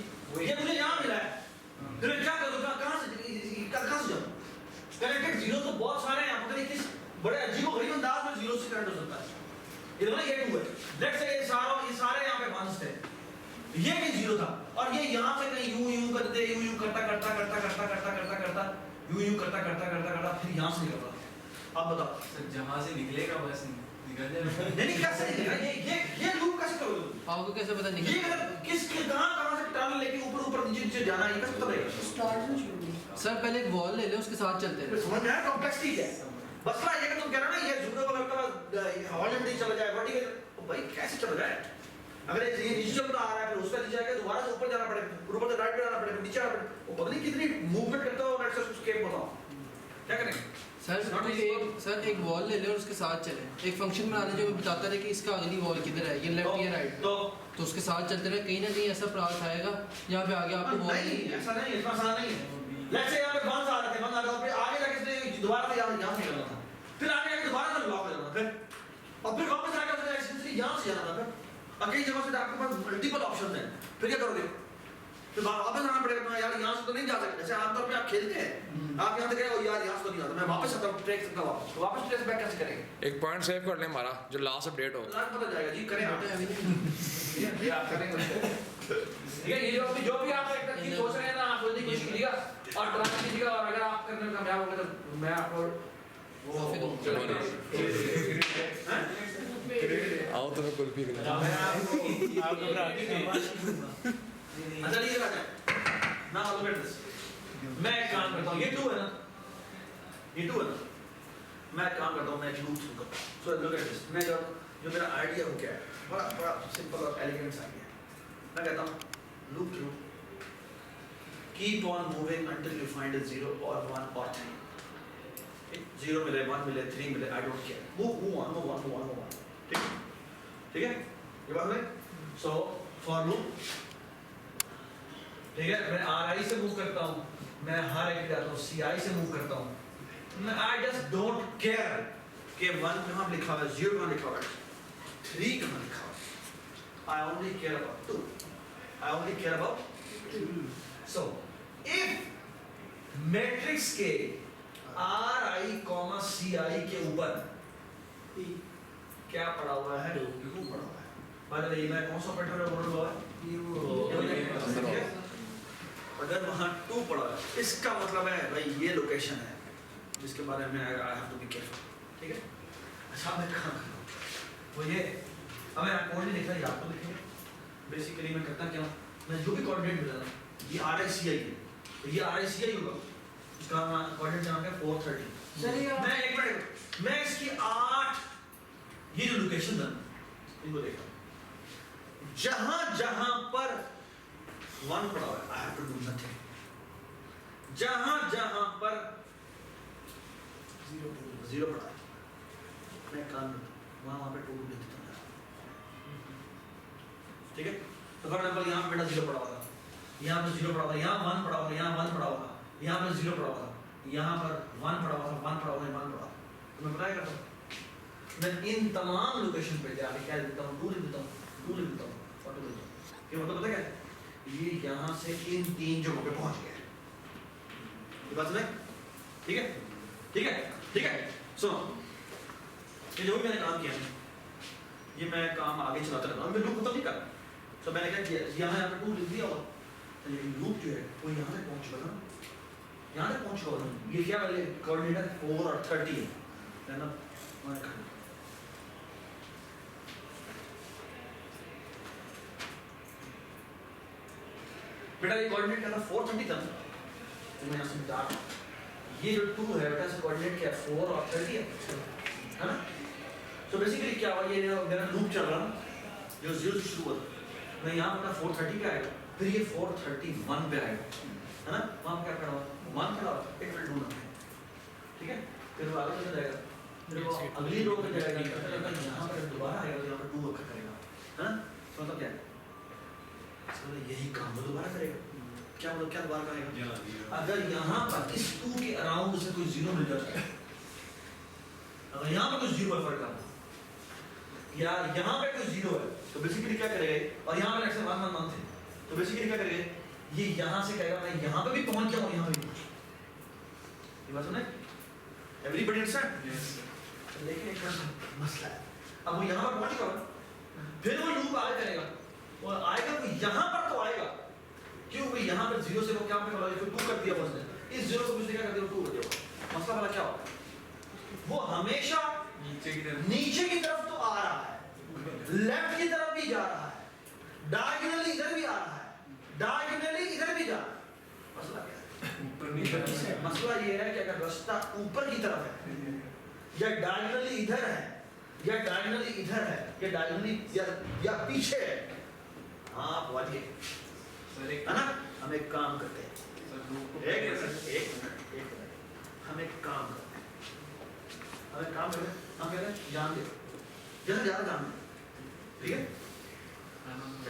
ये मुझे यहाँ मिला है, फिर मैं क्या करूँ, कहाँ से जाऊँ। कनेक्टेड जीरो तो बहुत सारे हैं, पता नहीं किस बड़े अजीबोगरीब अंदाज में जीरो से कनेक्ट हो सकता है। ये दोनों ये 2 है, लेट्स से ये सारे यहाँ पे 1 थे, ये भी 0 था, और ये यहाँ से कहीं यूं करते यूं करता फिर यहाँ से निकल रहा। अब बताओ
सर जहाँ से निकलेगा बस निकल जाएगा।
नहीं कैसे निकलेगा, ये लूप कैसे करोगे तुम?
आपको कैसे पता
ये
निकल?
मतलब कहाँ से टर्न लेके ऊपर नीचे जाना है, ये कैसे पता लगेगा?
सर पहले एक वॉल ले ले, उसके साथ चलते हैं।
समझ में आया कॉम्प्लेक्सिटी क्या है? बस ना ये कि तुम कह रहे हो ना ये जुड़े को लगता है हॉरिजॉन्टली चला जाए, वर्टिकल, तो भाई कैसे चल रहा है? अगर ये नीचे चलता आ रहा है फिर उसका नीचे आके दोबारा से ऊपर जाना पड़ेगा, ऊपर से राइट पे जाना पड़ेगा, नीचे आना पड़ेगा, वो पता नहीं कितनी मूवमेंट करता हो। नेट से स्केप बताओ क्या करेंगे।
सर एक वॉल ले ले और उसके साथ चले, एक फंक्शन बना ले जो बताता रहे कि इसका अगली वॉल किधर है, ये लेफ्ट या राइट, तो उसके साथ चलते रहे, कहीं ना कहीं ऐसा पाथ आएगा यहाँ पे आगे आपको वॉल
नहीं ऐसा नहीं, इतना आसान नहीं है। लेट्स से यहाँ पे 1 आ रहे थे, 1 आ रहा था, फिर आगे जाके इसने दोबारा से यहाँ से निकलना था, फिर आगे जाके दोबारा से लॉक हो जाना, फिर वापस आके उसने एक्सटेंशन यहाँ से जाना था, फिर कई जगह से आपके पास मल्टीपल ऑप्शंस हैं, फिर क्या करोगे? फिर वापस आना पड़ेगा तुम्हें, यार यहाँ से तो नहीं जा सकते। जैसे आमतौर पे आप खेलते हैं, आप यहाँ से कह रहे हो यार यहाँ से तो नहीं आता, मैं वापस आता हूँ ट्रेक सकता वापस, तो वापस ट्रेस बैक कैसे करेंगे?
एक पॉइंट सेव कर लें हमारा जो लास्ट अपडेट हो।
लास्ट पता जाएगा जी, करें आप ये आप करेंगे। ठीक है, ये जो भी आप एक चीज सोच रहे हैं ना, आप सोचने की कोशिश कीजिएगा और ट्राई कीजिएगा, और अगर आप करने में कामयाब होंगे तो मैं आपको
आओ तुम्हें कुल्फी खिला।
आप घबरा के
अच्छा ये राजा ना लुक एट दिस, मैं एक काम करता हूँ, ये 2 है ना, ये 2 है ना, मैं एक काम करता हूँ, मैं एक लूप शुरू करता हूँ। सो लुक एट दिस, मैं जो मेरा आइडिया हो गया है, बड़ा सिंपल और एलिगेंट आइडिया है। मैं कहता हूँ loop through, keep on moving until you find a 0 और 1 और 3। 0 मिले, 1 मिले, 3 मिले, I don't care, move on. ठीक है ये बात है। सो फॉर लूप, ठीक है, मैं RI से मूव करता हूँ, मैं हर एक जाता हूँ, CI से मूव करता हूँ, मैं आई जस्ट डोंट केयर कि 1 कहाँ लिखा हुआ है, 0 कहाँ लिखा हुआ है, 3 कहाँ लिखा हुआ है। I only care about 2. I only care about 2. So if matrix के RI, CI के ऊपर क्या पड़ा हुआ है, 2 पड़ा हुआ है। बाय द वे मैं कौन सा ऑपरेटर बोल रहा है, अगर वहाँ 2 पड़ा है, इसका मतलब है भाई ये लोकेशन है जिसके बारे में I have to be careful. ठीक है, अच्छा मैं कहाँ वो ये अब मैं कोड नहीं लिख रहा, आपको लिखेंगे। बेसिकली मैं करता क्या हूँ, मैं जो भी कोऑर्डिनेट मिला ना, ये RI CI है, तो ये RICI होगा, इसका कोऑर्डिनेट नाम है 430। मैं एक मिनट, मैं इसकी 8 ये जो लोकेशन है इनको देखा, जहां जहां पर 1 पड़ा हुआ है I have to do nothing, जहां जहां पर 0 पड़ा है मैं काम वहां पे 2 लिख देता हूं, ठीक है। तो फॉर एग्जांपल यहां पे मेरा 0 पड़ा होगा, यहां पे 0 पड़ा होगा, यहां 1 पड़ा होगा, यहां 1 पड़ा होगा, यहां पे 0 पड़ा होगा, यहां पर 1 पड़ा होगा, 1 पड़ा होगा, 1 पड़ा होगा, तो मैं बताया करता हूं मैं इन तमाम लोकेशन पे जाके क्या लिखता हूं, 2 लिख देता हूं, 2 लिख देता हूं और 2 लिख देता हूं। क्या मतलब पता क्या, ये यहां से इन 3 जगहों पे पहुंच गया, ये बात सुने, ठीक है ठीक है ठीक है। सुनो, ये जो भी मैंने काम किया ये मैं काम आगे चलाता रहता हूं, मैं लूप खत्म नहीं कर रहा। तो मैंने क्या किया, यहाँ पे 2 लिख दिया होगा, तो ये लूप जो है वो यहाँ तक पहुँच गया ना, यहाँ तक पहुँच गया ना, ये क्या वाले कोऑर्डिनेट 4 और 30 है ना, बेटा ये कोऑर्डिनेट क्या था 430 था, तो मैं यहाँ से मिटा रहा हूँ, ये जो 2 है बेटा इसका कोऑर्डिनेट क्या 4 और 30 है ना। तो बेसिकली क्या हुआ, ये मेरा लूप चल रहा जो 0 से शुरू हुआ, मैं यहाँ पर 430 पे आएगा, फिर ये 431 पे आएगा, है ना, वहाँ पर क्या खड़ा हुआ 1 खड़ा हुआ, एक मिनट ढूंढना, ठीक है। फिर वो आगे चला जाएगा, फिर वो अगली रो में जाएगा, यहाँ पर दोबारा आएगा, यहाँ पर 2 रखा करेगा, है ना। तो मतलब क्या है, यही काम वो दोबारा करेगा, क्या मतलब क्या दोबारा करेगा, अगर यहाँ पर इस 2 के अराउंड से कोई 0 मिल जाता है, अगर यहाँ पर कुछ 0 है फर्क आता या यहाँ पे कोई 0 है, तो बेसिकली क्या करेगा, और यहाँ पे एक्शन 1 1 1 थे, तो बेसिकली क्या करेगा, ये यहाँ से कहेगा मैं यहाँ पे भी पहुँच गया और यहाँ पे भी पहुँच गया, ये बात सुने, एवरीबॉडी अंडरस्टैंड। लेकिन एक मसला है, अब वो यहाँ पर पहुँच गया, फिर वो लूप आगे करेगा, वो आएगा तो यहाँ पर तो आएगा, क्यों भाई यहाँ पर 0 से वो क्या पे फिर 2 कर दिया उसने, इस 0 को कुछ क्या कर दिया 2 कर दिया, मसला वाला क्या होगा, वो हमेशा नीचे की तरफ तो आ रहा है, लेफ्ट की तरफ भी जा रहा है, डायगोनली इधर भी आ रहा है, डायगोनली इधर भी जा रहा है। मसला क्या है, मसला ये है कि अगर रास्ता ऊपर की तरफ है या डायगोनली इधर है या डायगोनली इधर है या डायगोनली या पीछे है, आप वाजिए है ना। हम एक काम करते हैं, एक मिनट हम एक काम करते हैं, हम एक काम करते हैं, हम कहते हैं जान दे, जैसे ज़्यादा जान दे, ठीक है।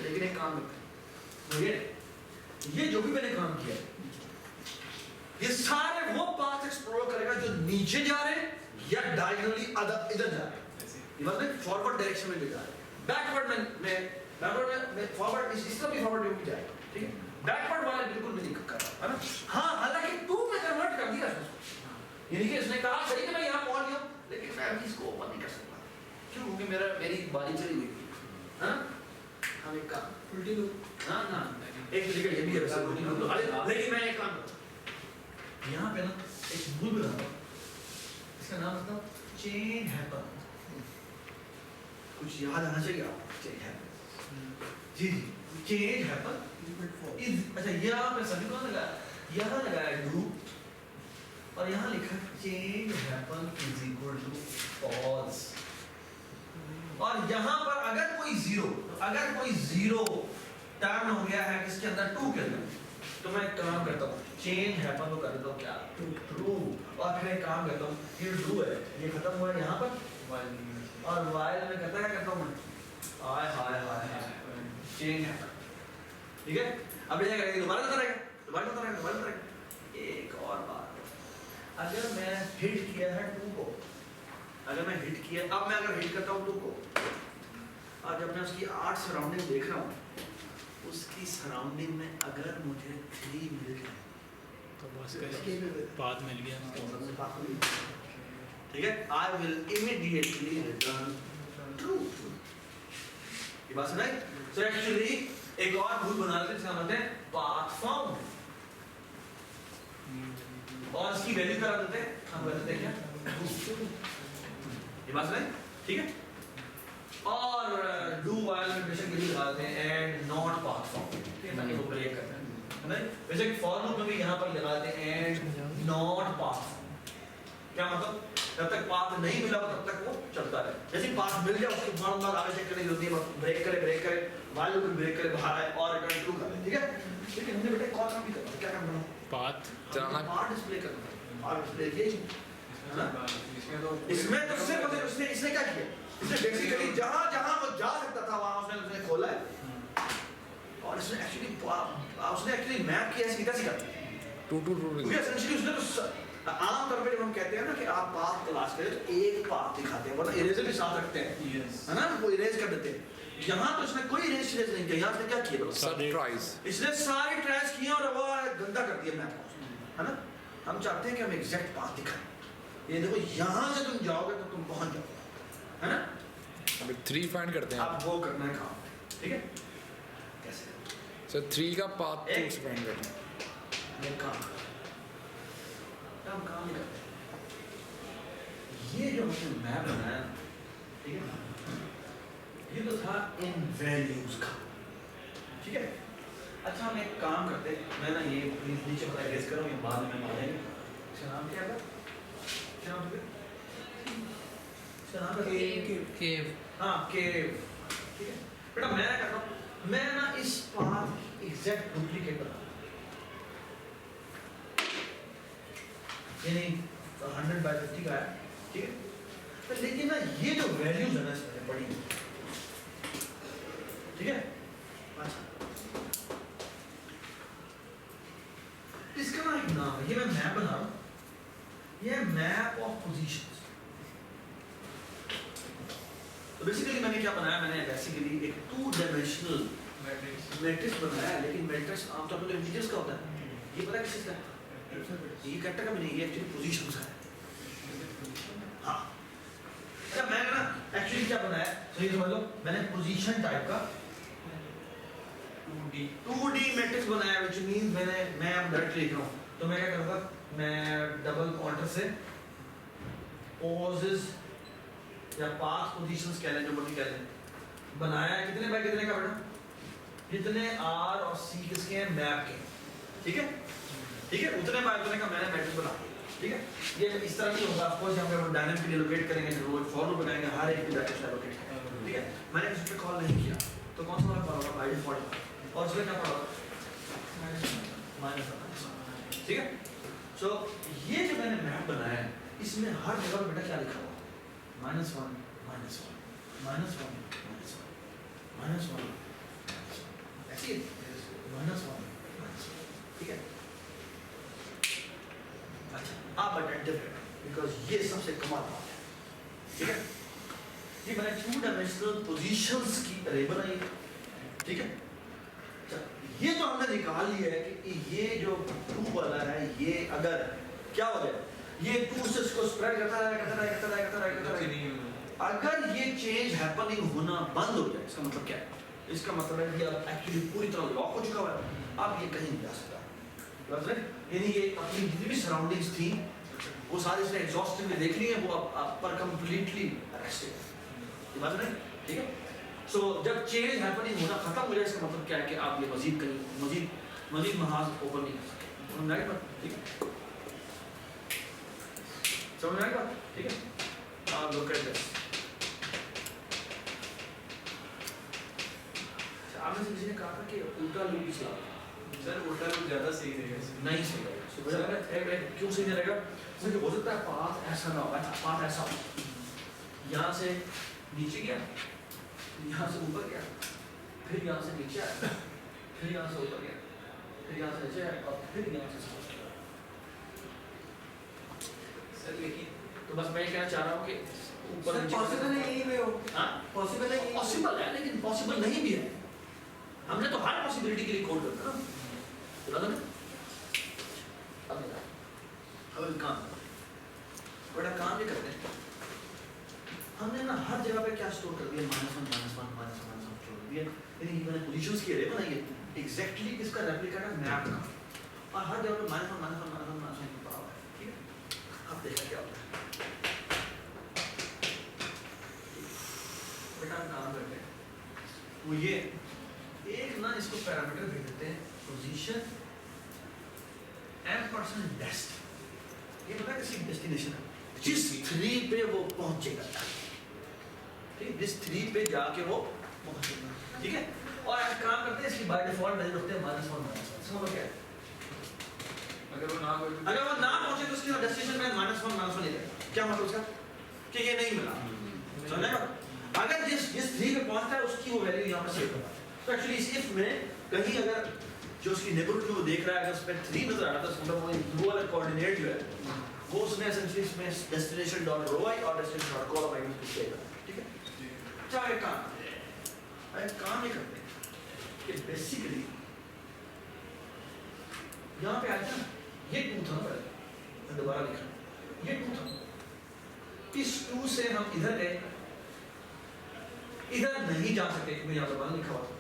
लेकिन एक काम करते हैं, ये जो भी मैंने काम किया ये सारे वो पाथ एक्सप्लोर करेगा जो नीचे जा रहे हैं या डायगोनली इधर जा रहे हैं, मतलब फॉरवर्ड डायरेक्शन में भी जा रहे हैं, बैकवर्ड में फॉरवर्ड इस तरह भी फॉरवर्ड में जाएगा, ठीक है। बैकवर्ड वाला बिल्कुल भी नहीं कर रहा है ना, हाँ हालांकि 2 में कन्वर्ट कर दिया उसको, यानी कि इसने कहा सही कि मैं यहाँ पहुँच गया, लेकिन मैं अभी इसको ओपन नहीं कर सकता, क्यों, क्योंकि मेरी बारी चली हुई थी, हाँ हम एक काम उल्टी लूप, हाँ ना एक तरीके ये भी है वैसे उल्टी लूप, लेकिन मैं एक काम करता हूँ, यहाँ पे ना एक रूल बनाता हूँ, इसका नाम बताओ चेन हैपन, कुछ याद आना चाहिए आपको, चेन हैपन, जी जी चेंज हैपन इज, अच्छा यहाँ पे सभी कौन लगाया, यहाँ लगाया लूप और यहाँ लिखा change happen is equal to false, और यहाँ पर अगर कोई जीरो टर्न हो गया है किसके अंदर 2 के अंदर, तो मैं काम करता हूँ चेंज हैपन को कर देता हूँ क्या ट्रू, और फिर एक काम करता हूँ ये ट्रू है, ये खत्म हुआ है यहाँ पर, और वाइल में करता क्या करता हूँ मैं हाय हाय हाय चेंज हैपन, ठीक है। अब क्या करेंगे, दोबारा करेंगे एक और बात, अगर मैं हिट किया है 2 को, अगर मैं हिट किया, अब मैं अगर हिट करता हूँ 2 को, और जब मैं उसकी 8 सराउंडिंग देख रहा हूँ, उसकी सराउंडिंग में अगर मुझे 3 मिल जाए
तो बस पाथ मिल गया,
ठीक है, I will immediately return true, ये बात सुनाई। सो एक्चुअली एक और भूल बना लेते हैं जिसका मतलब है पाथ फाउंड, और इसकी वैल्यू करा देते हैं, हम कर देते हैं क्या, ये बात सुनाई, ठीक है। और डू वाइल में बेशक ये लगा देते हैं एंड नॉट पाथ फाउंड, ताकि वो ब्रेक करते हैं, नहीं वैसे फॉर लूप में भी यहाँ पर लगाते हैं एंड नॉट पाथ। क्या मतलब जब तक पाथ नहीं मिला तब तक वो चलता रहे, जैसे पाथ मिल जाए उसके बाद आगे चेक करने की जरूरत नहीं है, ब्रेक करे वाइल लूप ब्रेक करे बाहर आए और रिटर्न ट्रू कर ले, ठीक है। लेकिन हमने बेटा कौन काम भी करना, क्या काम करना,
पाथ
चलाना
पाथ डिस्प्ले करना और डिस्प्ले किए है ना। इसमें तो सिर्फ इसने क्या किया, इसने बेसिकली जहां वो जा सकता था वहां उसने खोला है और इसने एक्चुअली मैप किया सीधा सीधा क्योंकि एसेंशियली उसने तो आम तौर पे जब हम कहते हैं ना कि आप पाथ तलाश करें तो एक पाथ दिखाते हैं वरना इरेजर भी साथ रखते हैं है ना, वो इरेज कर देते हैं। यहाँ तो इसने कोई इरेज नहीं किया, यहाँ से क्या किया बोलो
सरप्राइज,
इसने सारे ट्रेस किए और वो गंदा कर दिया मैप को, है ना। हम चाहते हैं कि हम एग्जैक्ट पाथ दिखाएं, ये देखो यहाँ से तुम जाओगे तो तुम पहुंच जाओगे, है ना।
अभी 3 फाइंड करते हैं
आप वो करना है काम, ठीक है। कैसे
सर 3 का पाथ 2 से फाइंड करते हैं।
ये काम काम नहीं करते। ये जो हमने मैप बनाया ठीक है, ये तो था इन वैल्यूज का, ठीक है। अच्छा हम एक काम करते, मैं ना ये प्लीज नीचे पता गेस करो, ये बाद में मारेंगे। इसका नाम क्या था, क्या नाम था इसका नाम
केव,
हाँ केव, ठीक है। बेटा मैं क्या करता हूँ, मैं ना इस पाथ एग्जैक्ट डुप्लीकेट बना, यानी 100 by 50 का है, ठीक है। तो लेकिन ना ये जो वैल्यूज है ना इसमें बड़ी, ठीक है। अच्छा इसका ना एक नाम है, ये मैं मैप बना रहा हूँ, ये मैप ऑफ पोजीशंस। तो बेसिकली मैंने क्या बनाया, मैंने बेसिकली एक 2 डायमेंशनल मैट्रिक्स बनाया, लेकिन मैट्रिक्स आमतौर पर इंटीजर्स का होता है, ये पता है किस चीज का है, ये कैरेक्टर का भी नहीं, ये एक्चुअली पोजीशंस है। हाँ अच्छा मैंने ना एक्चुअली क्या बनाया, तो ये समझ लो मैंने पोजीशन टाइप का 2D मैट्रिक्स बनाया, व्हिच मींस मैं अब डायरेक्टली लिख रहा हूँ, तो मैं क्या करूँगा, मैं डबल पॉइंटर से पॉजेस या पाथ पोजीशंस कह लें, जो मर्जी कह लें, बनाया कितने बाय कितने का बेटा, जितने R और C किसके हैं, मैप के, ठीक है ठीक है, उतने बाय उतने का मैंने मैट्रिक्स बना, ठीक है। ये इस तरह नहीं होगा, ऑफ कोर्स यहाँ पे हम डायनामिकली लोकेट करेंगे, जो फॉर लूप लगाएंगे, हर एक की डायरेक्शन लोकेट करेंगे, ठीक है। मैंने किसी पे कॉल नहीं किया तो कौन सा वाला कॉल होगा, बाय डिफॉल्ट, और उसमें क्या पड़ा माइनस, ठीक है। सो ये जो मैंने मैप बनाया है, इसमें हर जगह बेटा क्या लिखा हुआ, -1 -1 -1 -1 ऐसे -1 ठीक है। अच्छा आप अटेंटिव है बिकॉज ये सबसे कमाल बात है, ठीक है। ये मैंने 2 डायमेंशनल पोजीशंस की अरे बनाई है, ठीक है। अच्छा ये तो हमने निकाल लिया है कि ये जो 2 वाला है, ये अगर क्या हो जाए, ये 2 से इसको स्प्रेड करता रहे, अगर ये चेंज हैपनिंग होना बंद हो जाए, इसका मतलब क्या है, इसका मतलब है कि अब एक्चुअली पूरी तरह लॉक हो चुका हुआ है, अब ये कहीं नहीं जा सकता, यानी ये अपनी जितनी भी सराउंडिंग्स थी वो सारी इसने एग्जॉस्टिवली देख ली है, वो अब पर कंप्लीटली अरेस्टेड, ये बात नहीं, ठीक है। सो जब चेंज हैपनिंग होना खत्म हो जाए, इसका मतलब क्या है कि आप ये मजीद कहीं मजीद महाज ओपन नहीं कर सकते, समझ आएगा, ठीक है, समझ आएगा, ठीक है। आप लोग करते हैं, आपने से किसी ने कहा था कि उल्टा लूप ही चला,
सर उल्टा लूप ज्यादा सही रहेगा,
नहीं सही रहेगा, क्यों सही नहीं रहेगा, क्योंकि हो सकता है पाथ ऐसा ना हो, पाथ ऐसा हो, यहाँ से नीचे गया, यहाँ से ऊपर गया, फिर यहाँ से नीचे आया, फिर यहाँ से ऊपर गया, फिर यहाँ से नीचे आया, और फिर यहाँ से ऊपर गया।
सर लेकिन
तो बस मैं कहना चाह रहा हूँ कि ऊपर
पॉसिबल है यही में हो,
हाँ
पॉसिबल है,
पॉसिबल है, लेकिन पॉसिबल नहीं भी है, हमने तो हर पॉसिबिलिटी के लिए कोड करता ना, बता दो अब काम बड़ा काम नहीं करते, हमने ना हर जगह पे क्या स्टोर कर दिया, -1 स्टोर कर दिया, यानी मैंने पोजीशंस की अरे बनाई है एग्जैक्टली इसका रेप्लिका है मैप का, और हर जगह पे -1 पड़ा हुआ है, ठीक है। अब देखा क्या होता है, बेटा काम करते हैं, वो ये एक ना इसको पैरामीटर दे देते हैं पोजीशन एम्परसेंड डेस्ट, ये पता है किसी डेस्टिनेशन है जिस 3 पे वो पहुंचेगा, ठीक, जिस 3 पे जाके वो पहुंचेगा, ठीक है। और आप काम करते हैं इसकी बाय डिफॉल्ट वैल्यू रखते हैं -1 समझ क्या है?
अगर वो ना
पहुंचे तो उसकी डेस्टिनेशन में -1 ले जाएगा। क्या मतलब उसका कि ये नहीं मिला, समझ रहे? अगर जिस 3 पे पहुंचता है उसकी वो वैल्यू यहाँ पर सेव करता है। तो एक्चुअली इस इफ में कहीं अगर जो उसकी नेबरहुड में वो देख रहा है अगर उस पर 3 नजर आ रहा था, मतलब वो ब्लू वाला कोऑर्डिनेट जो है वो उसने एसेंशियली इसमें डेस्टिनेशन डॉट रो आई और डेस्टिनेशन डॉट कॉलम आई यूज किया, ठीक है। अच्छा एक काम ये करते हैं कि बेसिकली यहाँ पे आया था ये 2 था पहले, मैं दोबारा लिखा ये 2 था, इस 2 से हम इधर गए, इधर नहीं जा सके क्योंकि यहाँ दोबारा लिखा हुआ था,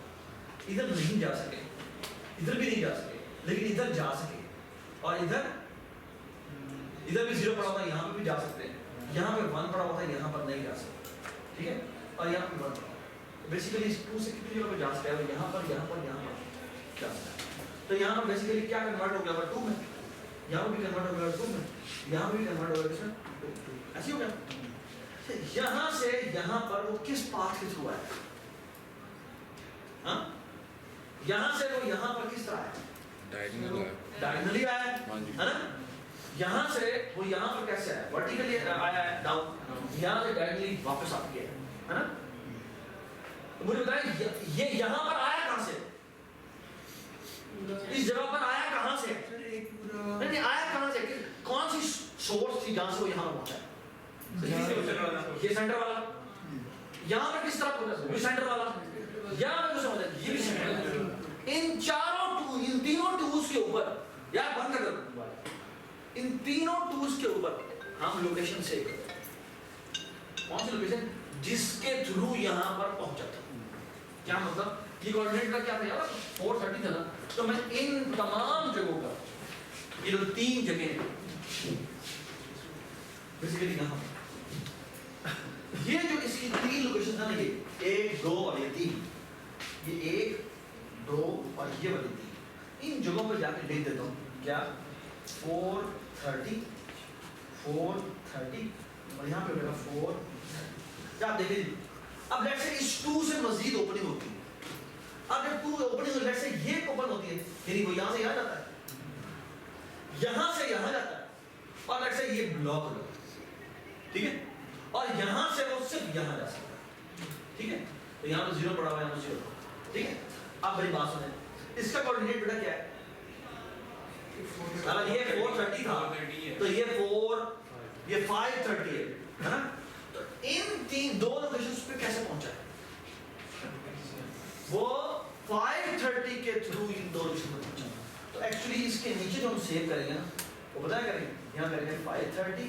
इधर नहीं जा सके, इधर भी नहीं जा सके, लेकिन इधर जा सके, और इधर भी 0 पड़ा हुआ, यहाँ पे भी जा सकते हैं, यहाँ पे 1 पड़ा हुआ था, यहाँ पर नहीं जा सकते, ठीक है, और यहाँ पे 1 पड़ा। बेसिकली इस 2 से कितनी जगह पे जा सकते हैं, यहाँ पर जा सकते हैं। तो यहाँ पर बेसिकली क्या कन्वर्ट हो गया 2 में, यहाँ भी कन्वर्ट हो गया 2 में, यहाँ भी कन्वर्ट हो गया किसमें, ऐसे हो गया। यहाँ से यहाँ पर वो किस पाथ के थ्रू आया, हाँ, यहाँ से वो यहाँ पर किस तरह आया, डायगोनली आया है ना, यहाँ से वो यहाँ पर कैसे आया, वर्टिकली आया है डाउन, यहाँ से डायगोनली वापस आ गया है ना। तो मुझे बताएं ये यहाँ पर आया कहाँ से, इस जगह पर आया कहाँ से, नहीं आया कहाँ से, कौन सी सोर्स थी जहाँ से वो यहाँ पर पहुंचा, ये सेंटर वाला, यहाँ पर किस तरह पहुंचा, ये सेंटर वाला, यहाँ पर समझ ये भी सेंटर वाला। इन चारों इन तीनों टूल्स के ऊपर यार बंद कर दो, इन तीनों टूल्स के ऊपर हम लोकेशन सेव करते हैं, कौन सी लोकेशन जिसके थ्रू यहाँ पर पहुंचा था। क्या मतलब ये कोऑर्डिनेट का क्या था यार 430 था ना, तो मैं इन तमाम जगहों पर ये जो 3 जगह हैं बेसिकली यहाँ ये जो इसकी 3 लोकेशन था ना, ये 1 2 और ये 3, ये 1 2 और ये वाली 3, इन जगहों पर जाके लिख देता हूँ क्या 430 और यहाँ पे मेरा 4, क्या आप देखिए। अब लेट्स से इस 2 से मजीद ओपनिंग होती है, अब जब 2 ओपनिंग हो लेट्स से ये ओपन होती है, यानी वो यहाँ से यहाँ जाता है, यहाँ से यहाँ जाता है, और लेट्स से ये ब्लॉक हो जाता है, ठीक है, और यहाँ से वो सिर्फ यहाँ जा सकता है, ठीक है। तो यहाँ पे 0 पड़ा हुआ है, यहाँ पे 0, ठीक है। अब बड़ी बात सुने, इसका कोऑर्डिनेट बेटा क्या है, अगर ये 430 था तो ये 4 ये 530 है ना। तो इन 2 लोकेशंस पे कैसे पहुंचा है, वो 530 के थ्रू इन 2 लोकेशन पे पहुंचा। तो एक्चुअली इसके नीचे जो हम सेव करेंगे ना, वो पता है करेंगे, यहाँ करेंगे 530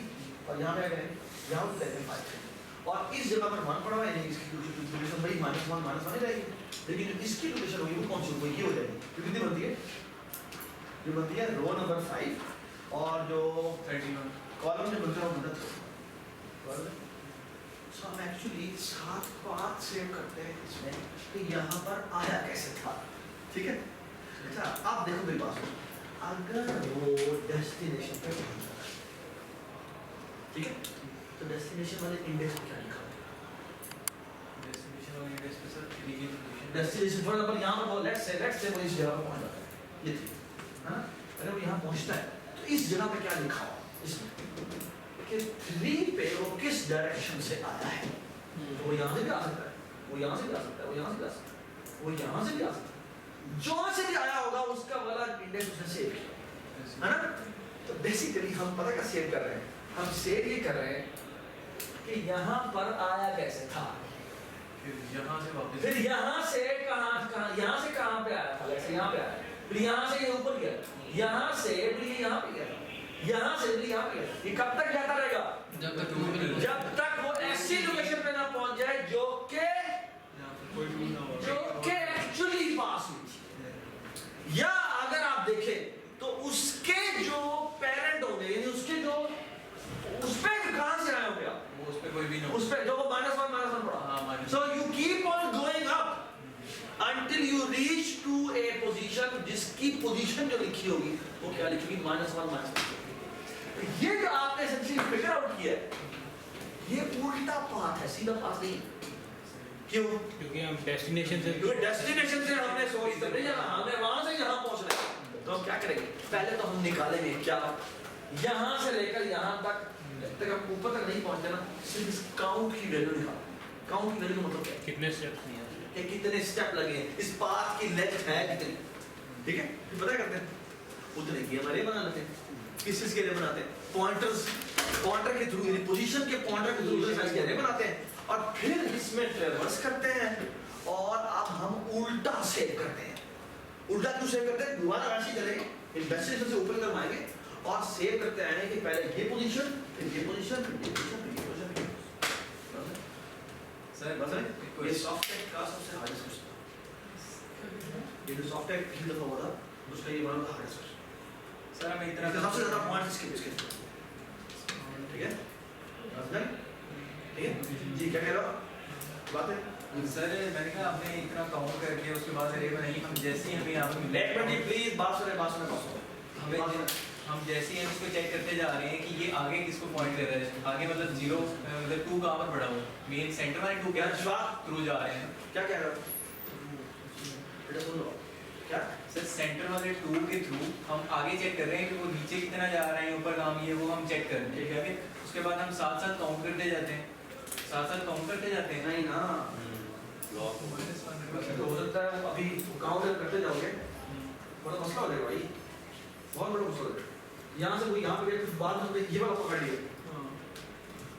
और यहाँ पे करेंगे, यहाँ पे करेंगे 530, और इस जगह पर 1 पड़ा हुआ है, यानी इसकी लोकेशन भाई -1 ही रहेगी, लेकिन इसकी लोकेशन होगी वो कौन सी होगी, ये हो जाएगी, तो कितनी बनती है, जो बनती है रो नंबर 5 और जो
31
कॉलम जो बनता है वो बनता है। सो हम एक्चुअली 7 पाथ सेव करते हैं इसमें कि यहाँ पर आया कैसे था, ठीक है। अच्छा आप देखो मेरी बात सुनो, अगर वो डेस्टिनेशन पे पहुंचा है, ठीक है, तो डेस्टिनेशन वाले इंडेक्स पे क्या लिखा है, डेस्टिनेशन फॉर एग्जांपल यहाँ पर लेट्स से वो इस जगह पर पहुंच जाता है, ये थी है ना। अगर वो यहाँ पहुंचता है तो इस जगह पे क्या लिखा हुआ इसमें कि 3 पे वो किस डायरेक्शन से आया है, तो वो यहाँ से भी आ सकता है, वो यहाँ से भी आ सकता है, वो यहाँ से भी आ सकता है, वो यहाँ से भी आ सकता है, जहाँ से भी आया होगा उसका वाला इंडेक्स उसने सेव किया है ना। तो बेसिकली हम पता क्या सेव कर रहे हैं, हम सेव ये कर रहे हैं कि यहाँ पर आया कैसे था,
फिर यहाँ से वापस,
फिर यहाँ से यहाँ से कहाँ पे आया था, जैसे यहाँ पे आया, फिर यहाँ से ये ऊपर गया, यहाँ से फिर ये यहाँ पे गया, यहाँ से फिर यहाँ पे गया, ये कब तक जाता रहेगा, जब तक वो ऐसी लोकेशन पे ना पहुंच जाए जो के एक्चुअली पास हुई थी, या अगर आप देखें तो उसके जो पेरेंट होंगे, यानी उसके जो उस पे कहाँ से आया हो गया,
वो उस पे कोई भी ना,
उस पे जो -1 पड़ा,
हाँ,
so you keep on going up until you reach to a position जिसकी पोजीशन जो लिखी होगी वो क्या लिखेगी -1 तो ये जो आपने एसेंशियली फिगर आउट किया है, ये उल्टा पाथ है, सीधा पाथ नहीं। क्यों?
क्योंकि हम डेस्टिनेशन से
क्योंकि डेस्टिनेशन से हमने सोच कर नहीं जाना, हमने वहां से यहाँ पहुंचना है। तो हम क्या करेंगे, पहले तो हम निकालेंगे क्या, यहाँ से लेकर यहाँ तक हम ऊपर तक नहीं पहुंचते ना, सिर्फ इस काउंट की वैल्यू निकालो। काउंट की वैल्यू का मतलब क्या है?
कितने स्टेप्स नहीं है
कि कितने स्टेप लगे हैं, इस पाथ की लेंथ है कितनी, ठीक है? फिर पता करते हैं उतने की हमारे बना लेते हैं। किस चीज के लिए बनाते हैं? पॉइंटर्स, पॉइंटर के थ्रू, यानी पोजीशन के पॉइंटर के थ्रू साइज के लिए बनाते हैं, और फिर इसमें ट्रेवर्स करते हैं, और अब हम उल्टा सेव करते हैं। उल्टा क्यों सेव करते हैं? दोबारा वैसे ही चलेंगे, इन डेस्टिनेशन से ऊपर तक आएंगे और सेव करते आएंगे कि पहले ये पोजीशन, फिर ये पोजीशन, फिर ये पोजीशन, फिर ये पोजीशन।
सर
बस है, ये सॉफ्टवेयर का सबसे हार्डेस्ट क्वेश्चन। ये जो सॉफ्टवेयर की दफा हुआ था, उसका ये बड़ा हार्डेस्ट क्वेश्चन।
सर हमें इतना
सबसे ज्यादा पॉइंट्स इसके ठीक है? समझ? ठीक है? जी क्या कह रहे हो? बात है?
सर मैंने कहा आपने इतना काउंट करके उसके बाद अरे बनाई, हम जैसे ही हमें यहाँ पे
लेट मी प्लीज बात सुने।
हमें हम जैसे ही हम इसको चेक करते जा रहे हैं कि ये आगे किसको पॉइंट कर रहा है, आगे मतलब 0 मतलब 2 कहाँ पर पड़ा हुआ, मेन सेंटर वाले 2 क्या थ्रू जा रहे हैं।
क्या कह रहे हो? बेटा सुन लो। क्या?
सर सेंटर वाले 2 के थ्रू हम आगे चेक कर रहे हैं कि वो नीचे कितना जा रहा है, ऊपर काम ये वो हम चेक कर रहे हैं, ठीक है? उसके बाद हम साथ साथ काउंट करते जाते हैं,
नहीं ना, तो हो सकता है अभी काउंट करते जाओगे बड़ा मसला हो जाएगा भाई, बहुत बड़ा मसला हो जाएगा। यहाँ से कोई यहाँ पे गया, बाद में ये वाला पकड़ लिया,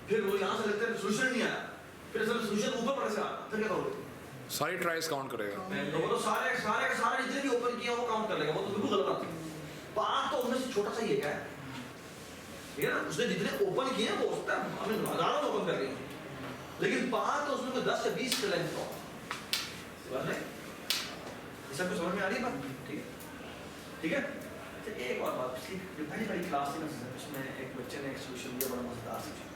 फिर वो यहाँ से लगता है सोल्यूशन नहीं आया, फिर असल सोल्यूशन ऊपर पड़ से आया, फिर क्या करोगे?
सारी ट्राइज काउंट करेगा।
तो वो तो सारे जितने भी ओपन किए वो काउंट कर लेगा, वो तो बिल्कुल गलत बात है। पांच तो उनमें से छोटा सा ही है, क्या है? ठीक है ना, उसने जितने ओपन किए हैं वो उसका हमें हजारों ओपन कर रही है, लेकिन पांच तो उसमें 10 से 20 के लेंथ का बात है। ये सब कुछ समझ में आ रही है बात? ठीक है। तो एक और बात, जो पहली क्लास थी ना, उसमें एक बच्चे ने एक सोल्यूशन दिया, बड़ा मजेदार सोल्यूशन।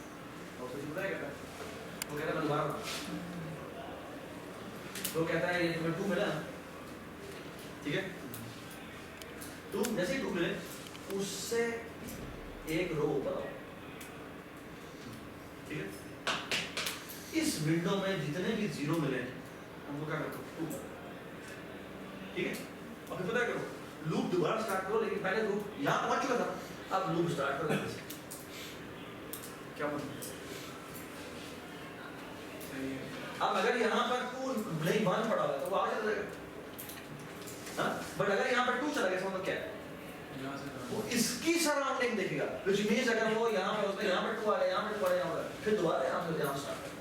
और सोल्यूशन बताया क्या था? वो कहता है मैं दोबारा, तो कहता है ये तुम्हें 2 मिला, ठीक है? 2 जैसे ही 2 मिले, उससे एक रो ऊपर आओ, ठीक है? इस विंडो में जितने भी 0 मिले हमको क्या करते हो? 2, ठीक है? और फिर पता करो, लूप दोबारा स्टार्ट करो, लेकिन पहले लूप यहाँ पहुंच चुका था, अब लूप स्टार्ट करो। क्या मतलब? अब अगर यहाँ पर 2 नहीं 1 पड़ा हुआ तो वो आगे चला जाएगा, हाँ? बट अगर यहाँ पर 2 चला गया, मतलब क्या है? वो इसकी सराउंडिंग देखेगा, which means अगर वो यहाँ पर उसने यहाँ पर 2 आ रहा है, यहाँ पर 2 आ रहा है, यहाँ पर, फिर दोबारा यहाँ से यहाँ स्टार्ट करेगा।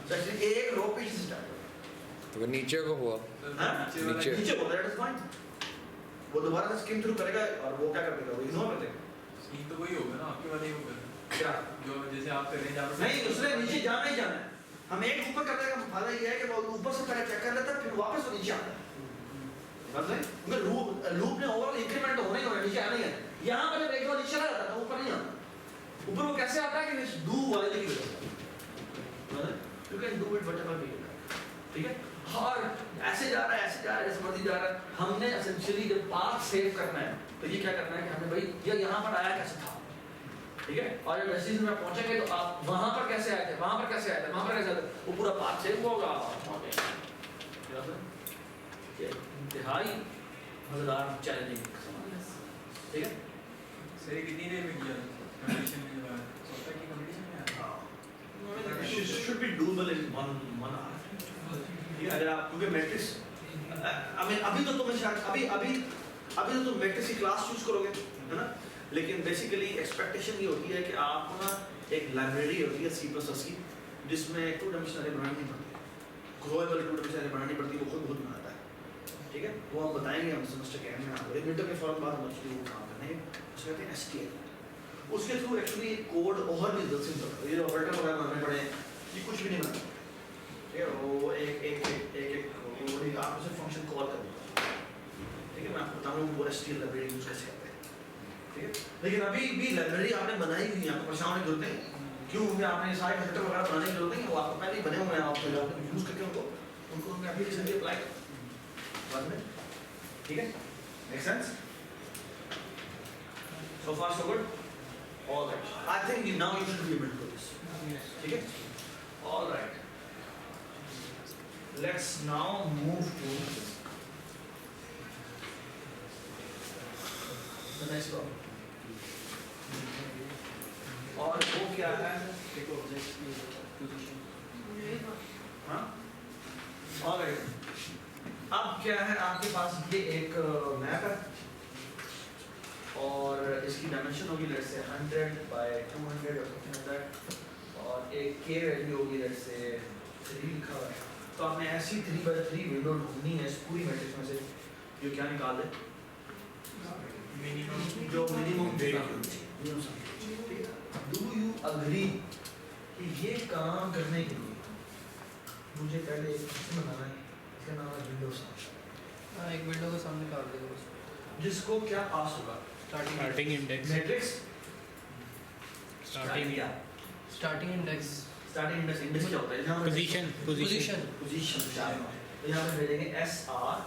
तो एक्चुअली एक रो पीछे से स्टार्ट करेगा।
तो नीचे को हुआ,
हाँ?
नीचे
नीचे बोल रहा है, फाइन। वो दोबारा से स्किम थ्रू करेगा और वो क्या कर देगा? वो इग्नोर कर देगा।
स्कीम तो वही होगा ना, आपके वाले ही होगा
क्या?
जो जैसे आप कर रहे हैं जहाँ पर
नहीं, उसने नीचे जाना ही जाना है। हम एक ऊपर करने का फायदा ये है कि वो ऊपर से पहले चेक कर लेता है, फिर वापस वो नीचे आता है। बस नहीं, क्योंकि लूप में ओवरऑल इंक्रीमेंट तो होना ही होना, नीचे आना ही है। यहाँ पर जब एक बार नीचे चला जाता है, ऊपर नहीं आता। ऊपर वो कैसे आता है कि इस डू वाले की वजह से। You can do it whatever way you like, ठीक है? और ऐसे जा रहा है, जैसे मर्जी जा रहा है। हमने एसेंशियली जब पाथ सेव करना है, तो ये क्या करना है कि हमने भाई ये यहाँ पर आया कैसे था, ठीक है? और जब डेस्टिनेशन में पहुंचेंगे तो आप वहाँ पर कैसे आए थे, वहाँ पर कैसे आए थे, वहाँ पर कैसे आए थे, वो पूरा पाथ सेव होगा, आप पहुंचेंगे। ये इंतहाई मजेदार चैलेंजिंग सवाल है, ठीक है?
सर कितनी देर में किया कंडीशन में बाद सॉफ्टवेयर की कंडीशन में
should be doable in 1 hour, ठीक है? अगर आप क्योंकि मैट्रिक्स अभी तो तुम्हें शायद अभी तो तुम मैट्रिक्स की क्लास चूज करोगे, है ना? लेकिन बेसिकली एक्सपेक्टेशन ये होती है कि आपको ना एक लाइब्रेरी होती है C++ की, जिसमें 2 डायमेंशनल अरे बनानी नहीं पड़ती, ग्लोबल 2 डायमेंशनल अरे बनानी पड़ती है, वो खुद बनाता है, ठीक है? वो हम बताएंगे हम सेमेस्टर के एंड में आपको, 1 मिनट के फौरन बाद हम एक्चुअली वो काम करने हैं, उसको कहते हैं STL। उसके थ्रू एक्चुअली कोड और भी जल्द से जल्द ये ऑपरेटर वगैरह बनाने पड़े, ये कुछ भी नहीं बनाना, ठीक है? वो एक आप उसे फंक्शन कॉल कर देते हैं, ठीक है? मैं आपको बताऊंगा वो STL लाइब्रेरी यूज कैसे करते हैं, ठीक है? लेकिन अभी भी लाइब्रेरी आपने बनाई हुई है, आपको परेशान होने की जरूरत नहीं। क्यों? क्योंकि आपने सारे कंस्ट्रक्टर वगैरह बनाने की जरूरत नहीं है, वो आपको पहले ही बने हुए हैं, आप यूज करके उनको एप्लीकेशन भी अप्लाई कर बाद में, ठीक है? Make sense? So far so good. All right. I think now you should be able to do this. Okay. All right. Let's now move to the next problem. और वो क्या है? हाँ? All right. अब क्या है आपके पास ये एक मैप है और इसकी डायमेंशन होगी लेट्स से 100 बाय 200 और समथिंग लाइक दैट और एक के वैल्यू होगी लेट्स से 3 लिखा हुआ है तो आपने ऐसी 3 बाय 3 विंडो ढूंढनी है इस पूरी मैट्रिक्स में से जो क्या निकाल दे जो मिनिमम देगा डू यू अग्री कि ये काम करने के लिए मुझे पहले एक फंक्शन बनाना है इसका नाम है विंडो सम
हाँ एक विंडो के सामने निकाल देगा उसको
जिसको क्या पास होगा
starting index
matrix
starting
starting index
index क्या होता है जहां
पोजीशन
पोजीशन चार तो यहां पे भेजेंगे एस आर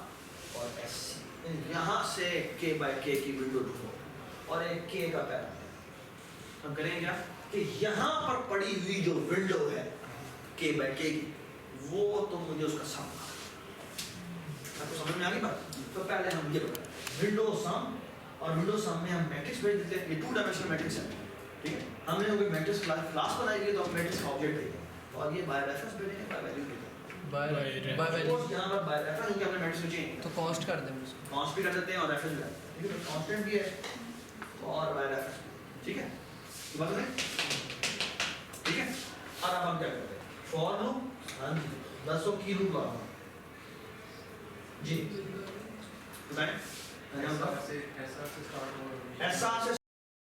और एस सी यहां से के बाय के की विंडो ढूंढो और एक के का पैरामीटर हम करेंगे क्या कि यहां पर पड़ी हुई जो विंडो है के बाय के की वो तो मुझे उसका सम आपको समझ में आ गई बात तो पहले हम ये बताएं विंडो सम और विंडो सम में हम मैट्रिक्स भेज देते हैं ये 2 डायमेंशनल मैट्रिक्स है ठीक है हमने कोई मैट्रिक्स क्लास बनाएंगे तो हम मैट्रिक्स का ऑब्जेक्ट भेजेंगे और ये बाय रेफरेंस भेजेंगे बाय वैल्यू भेजेंगे
बाय
By
वैल्यू
यहां पर बाय रेफरेंस क्योंकि हमने मैट्रिक्स में चेंज
तो कॉस्ट कर देंगे उसको
कॉन्स्ट भी कर देते हैं और रेफरेंस भी ठीक है कांस्टेंट भी है और बाय रेफरेंस ठीक है ये बात है ठीक है और अब हम क्या करते हैं फॉर लूप हां जी 10 की लूप लगाओ जी बताएं
ऐसा से स्टार्ट हो
ऐसा